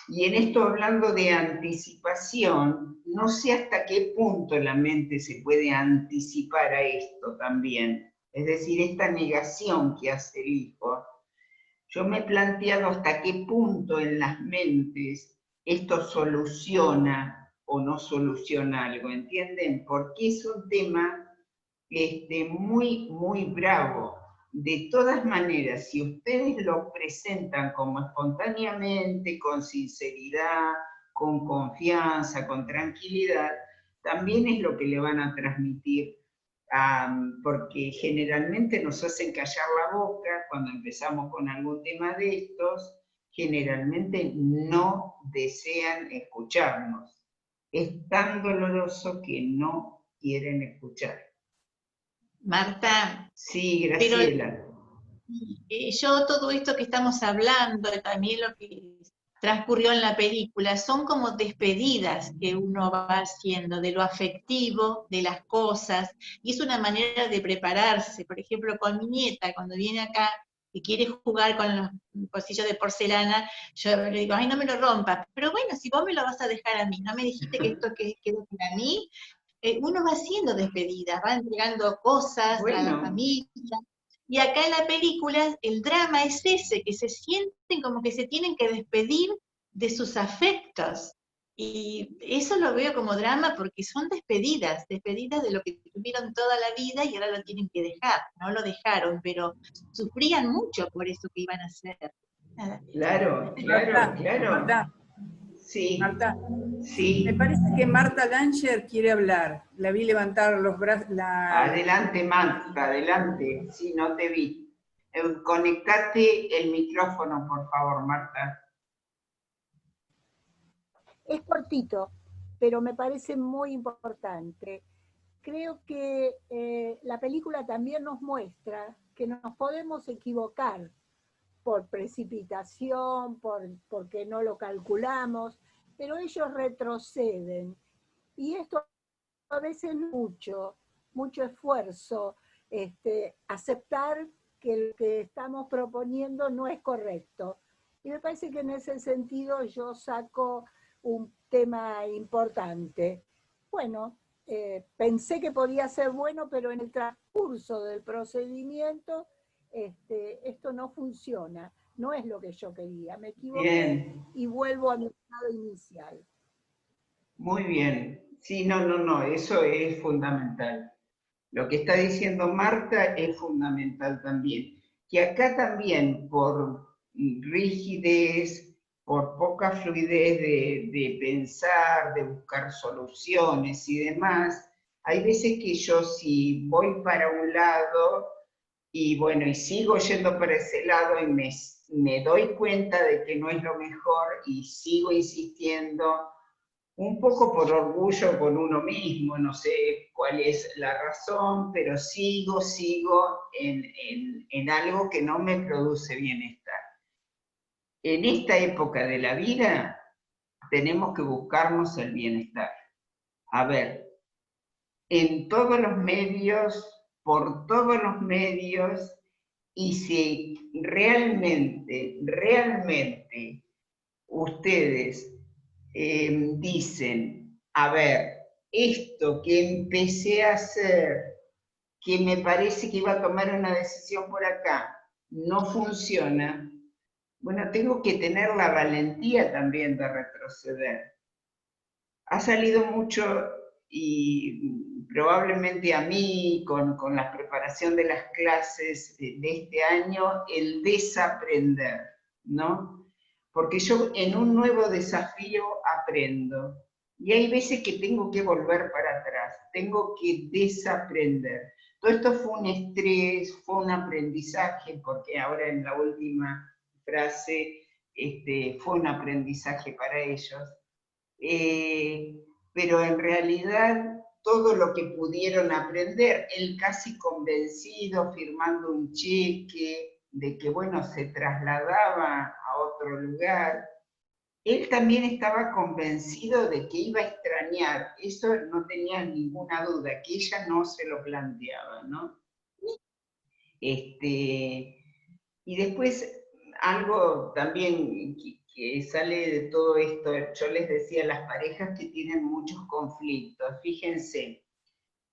Y en esto, hablando de anticipación, no sé hasta qué punto la mente se puede anticipar a esto también. Es decir, esta negación que hace el hijo. Yo me he planteado hasta qué punto en las mentes esto soluciona o no soluciona algo, ¿entienden? Porque es un tema muy, muy bravo. De todas maneras, si ustedes lo presentan como espontáneamente, con sinceridad, con confianza, con tranquilidad, también es lo que le van a transmitir, porque generalmente nos hacen callar la boca cuando empezamos con algún tema de estos, generalmente no desean escucharnos. Es tan doloroso que no quieren escuchar. Marta. Sí, Graciela. Pero, yo todo esto que estamos hablando, también lo que transcurrió en la película, son como despedidas que uno va haciendo de lo afectivo, de las cosas, y es una manera de prepararse. Por ejemplo, con mi nieta, cuando viene acá y quiere jugar con los pocillos de porcelana, yo le digo, ay, no me lo rompas, pero bueno, si vos me lo vas a dejar a mí, no me dijiste que esto quedó para mí. Uno va haciendo despedidas, va entregando cosas a la familia, y acá en la película el drama es ese, que se sienten como que se tienen que despedir de sus afectos, y eso lo veo como drama porque son despedidas de lo que tuvieron toda la vida y ahora lo tienen que dejar. No lo dejaron, pero sufrían mucho por eso que iban a hacer. Claro. Marta, sí. Marta, sí. Me parece que Marta Langer quiere hablar. La vi levantar los brazos. Adelante, Marta, adelante. Sí, no te vi. Conectate el micrófono, por favor, Marta. Es cortito. pero me parece muy importante. Creo que la película también nos muestra que nos podemos equivocar por precipitación, porque no lo calculamos, pero ellos retroceden. Y esto a veces mucho esfuerzo, aceptar que lo que estamos proponiendo no es correcto. Y me parece que en ese sentido yo saco un tema importante. Bueno, pensé que podía ser bueno, pero en el transcurso del procedimiento esto no funciona, no es lo que yo quería, me equivoqué. Bien. Y vuelvo a mi estado inicial. Muy bien, sí, no, eso es fundamental. Lo que está diciendo Marta es fundamental también, que acá también por rigidez, por poca fluidez de pensar, de buscar soluciones y demás, hay veces que yo si voy para un lado y bueno, y sigo yendo para ese lado y me doy cuenta de que no es lo mejor y sigo insistiendo, un poco por orgullo con uno mismo, no sé cuál es la razón, pero sigo en algo que no me produce bienestar. En esta época de la vida tenemos que buscarnos el bienestar. A ver, en todos los medios, por todos los medios, y si realmente ustedes dicen, a ver, esto que empecé a hacer, que me parece que iba a tomar una decisión por acá, no funciona, bueno, tengo que tener la valentía también de retroceder. Ha salido mucho, y probablemente a mí, con la preparación de las clases de este año, el desaprender, ¿no? Porque yo en un nuevo desafío aprendo, y hay veces que tengo que volver para atrás, tengo que desaprender. Todo esto fue un estrés, fue un aprendizaje, porque ahora en la última frase fue un aprendizaje para ellos. Pero en realidad todo lo que pudieron aprender, él casi convencido, firmando un cheque de que, bueno, se trasladaba a otro lugar, él también estaba convencido de que iba a extrañar, eso no tenía ninguna duda, que ella no se lo planteaba, ¿no? Y después algo también que sale de todo esto, yo les decía, las parejas que tienen muchos conflictos, fíjense,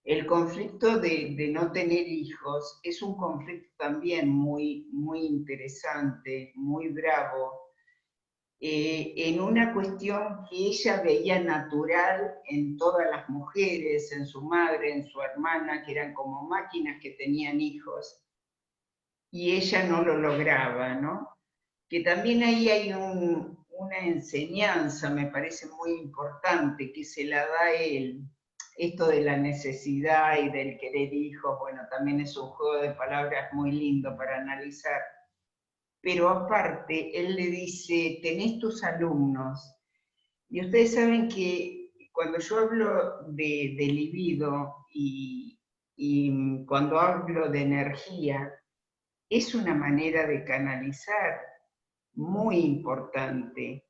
el conflicto de no tener hijos es un conflicto también muy interesante, muy bravo, en una cuestión que ella veía natural en todas las mujeres, en su madre, en su hermana, que eran como máquinas que tenían hijos, y ella no lo lograba, ¿no? Que también ahí hay una enseñanza, me parece muy importante, que se la da él, esto de la necesidad y del querer hijos, bueno, también es un juego de palabras muy lindo para analizar, pero aparte, él le dice, tenés tus alumnos, y ustedes saben que cuando yo hablo de libido y cuando hablo de energía, es una manera de canalizar muy importante,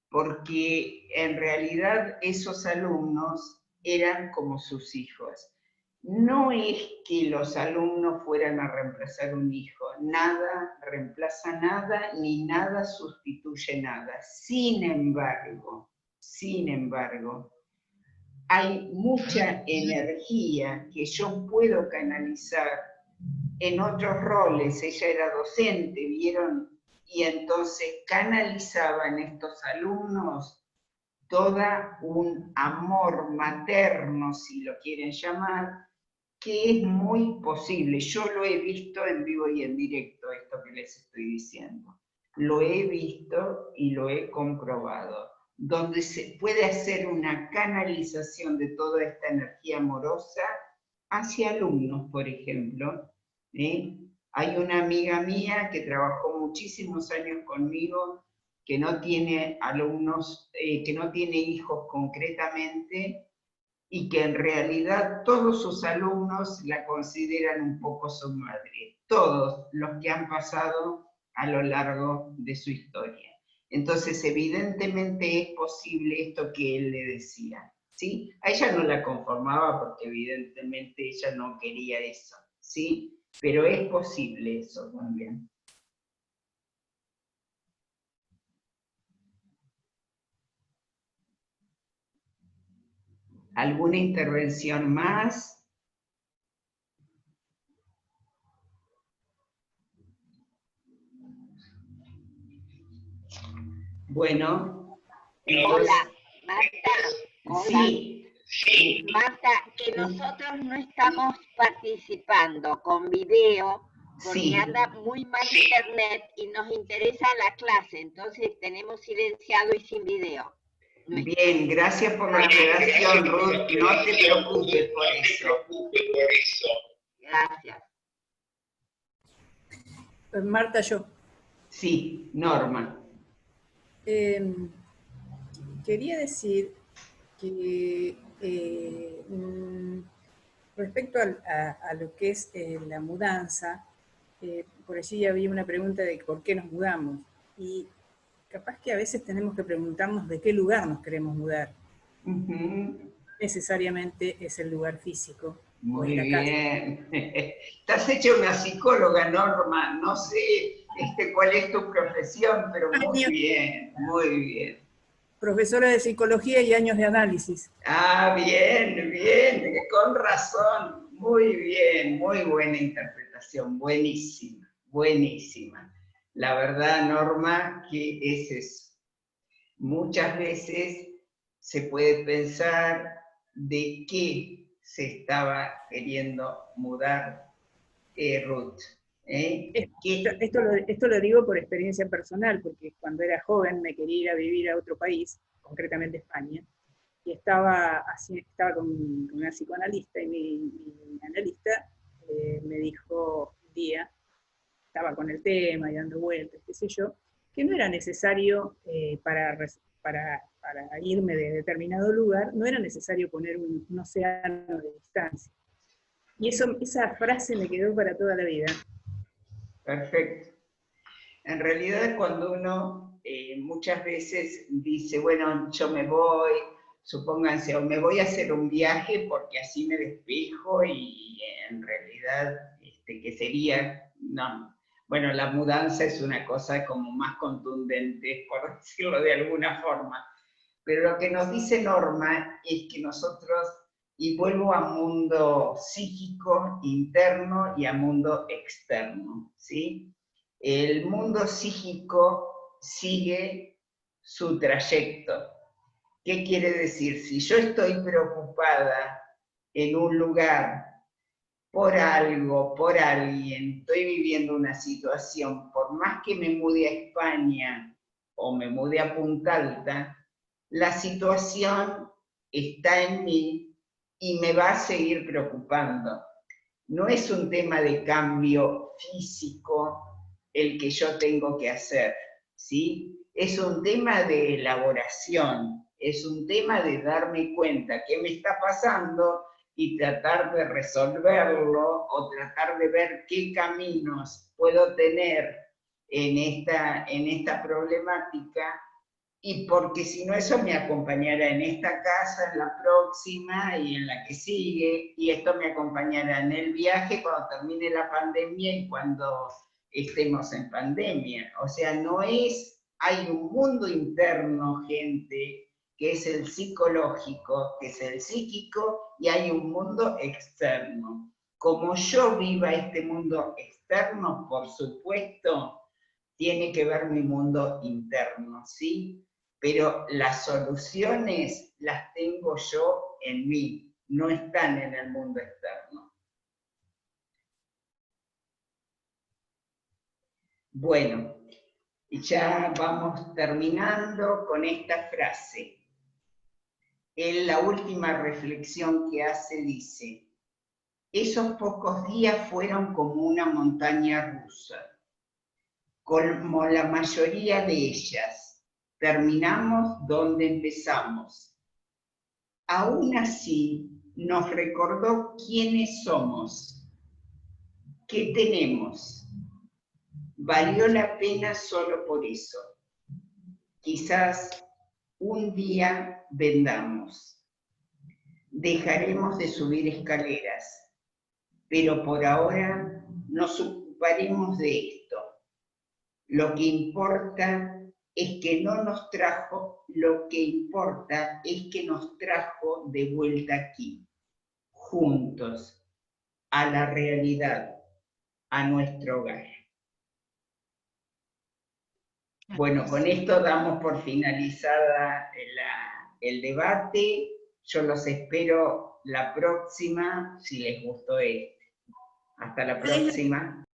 porque en realidad esos alumnos eran como sus hijos. No es que los alumnos fueran a reemplazar un hijo, nada reemplaza nada, ni nada sustituye nada. Sin embargo, hay mucha energía que yo puedo canalizar en otros roles. Ella era docente, ¿vieron? Y entonces canalizaba en estos alumnos todo un amor materno, si lo quieren llamar, que es muy posible. Yo lo he visto en vivo y en directo, esto que les estoy diciendo. Lo he visto y lo he comprobado, donde se puede hacer una canalización de toda esta energía amorosa hacia alumnos, por ejemplo. Hay una amiga mía que trabajó muchísimos años conmigo, que no tiene alumnos, que no tiene hijos concretamente, y que en realidad todos sus alumnos la consideran un poco su madre, todos los que han pasado a lo largo de su historia. Entonces, evidentemente es posible esto que él le decía, ¿sí? A ella no la conformaba porque evidentemente ella no quería eso, ¿sí? Pero es posible eso también. ¿Alguna intervención más? Bueno. Hola, Marta. Hola. Sí. Marta, que nosotros no estamos participando con video porque Sí. anda muy mal internet y nos interesa la clase, entonces tenemos silenciado y sin video. Bien, gracias por la aclaración, Ruth. No te preocupes por eso. Gracias. Marta, yo. Sí, Norma. Quería decir que respecto a lo que es la mudanza, por allí había una pregunta de por qué nos mudamos. Y capaz que a veces tenemos que preguntarnos de qué lugar nos queremos mudar. Necesariamente es el lugar físico. Muy bien. Estás hecha una psicóloga, Norma. No sé cuál es tu profesión, pero muy bien, muy bien. Profesora de psicología y años de análisis. Ah, bien, bien, con razón. Muy bien, muy buena interpretación, buenísima, buenísima. La verdad, Norma, que es eso. Muchas veces se puede pensar de qué se estaba queriendo mudar Ruth. Esto lo digo por experiencia personal, porque cuando era joven me quería ir a vivir a otro país, concretamente España, y estaba con una psicoanalista, y mi analista me dijo un día, estaba con el tema y dando vueltas, qué sé yo, que no era necesario para irme de determinado lugar, no era necesario poner un océano de distancia. Y esa frase me quedó para toda la vida. Perfecto. En realidad, cuando uno muchas veces dice, bueno, yo me voy, supónganse, o me voy a hacer un viaje porque así me despejo, y en realidad, ¿qué sería? No. Bueno, la mudanza es una cosa como más contundente, por decirlo de alguna forma. Pero lo que nos dice Norma es que nosotros, y vuelvo a mundo psíquico interno y a mundo externo, ¿sí? El mundo psíquico sigue su trayecto. ¿Qué quiere decir? Si yo estoy preocupada en un lugar por algo, por alguien, estoy viviendo una situación, por más que me mude a España o me mude a Punta Alta, la situación está en mí y me va a seguir preocupando. No es un tema de cambio físico el que yo tengo que hacer, ¿sí? Es un tema de elaboración, es un tema de darme cuenta qué me está pasando y tratar de resolverlo, o tratar de ver qué caminos puedo tener en esta problemática, y porque si no, eso me acompañará en esta casa, en la próxima y en la que sigue, y esto me acompañará en el viaje cuando termine la pandemia y cuando estemos en pandemia. O sea, hay un mundo interno, gente, que es el psicológico, que es el psíquico, y hay un mundo externo. Como yo viva este mundo externo, por supuesto, tiene que ver mi mundo interno, ¿sí? Pero las soluciones las tengo yo en mí, no están en el mundo externo. Bueno, ya vamos terminando con esta frase. En la última reflexión que hace dice: esos pocos días fueron como una montaña rusa. Como la mayoría de ellas, terminamos donde empezamos. Aún así, nos recordó quiénes somos, qué tenemos. Valió la pena solo por eso. Quizás un día vendamos. Dejaremos de subir escaleras, pero por ahora nos ocuparemos de esto. Lo que importa es que no nos trajo, lo que importa es que nos trajo de vuelta aquí, juntos, a la realidad, a nuestro hogar. Bueno, con esto damos por finalizada el debate. Yo los espero la próxima, si les gustó este. Hasta la próxima.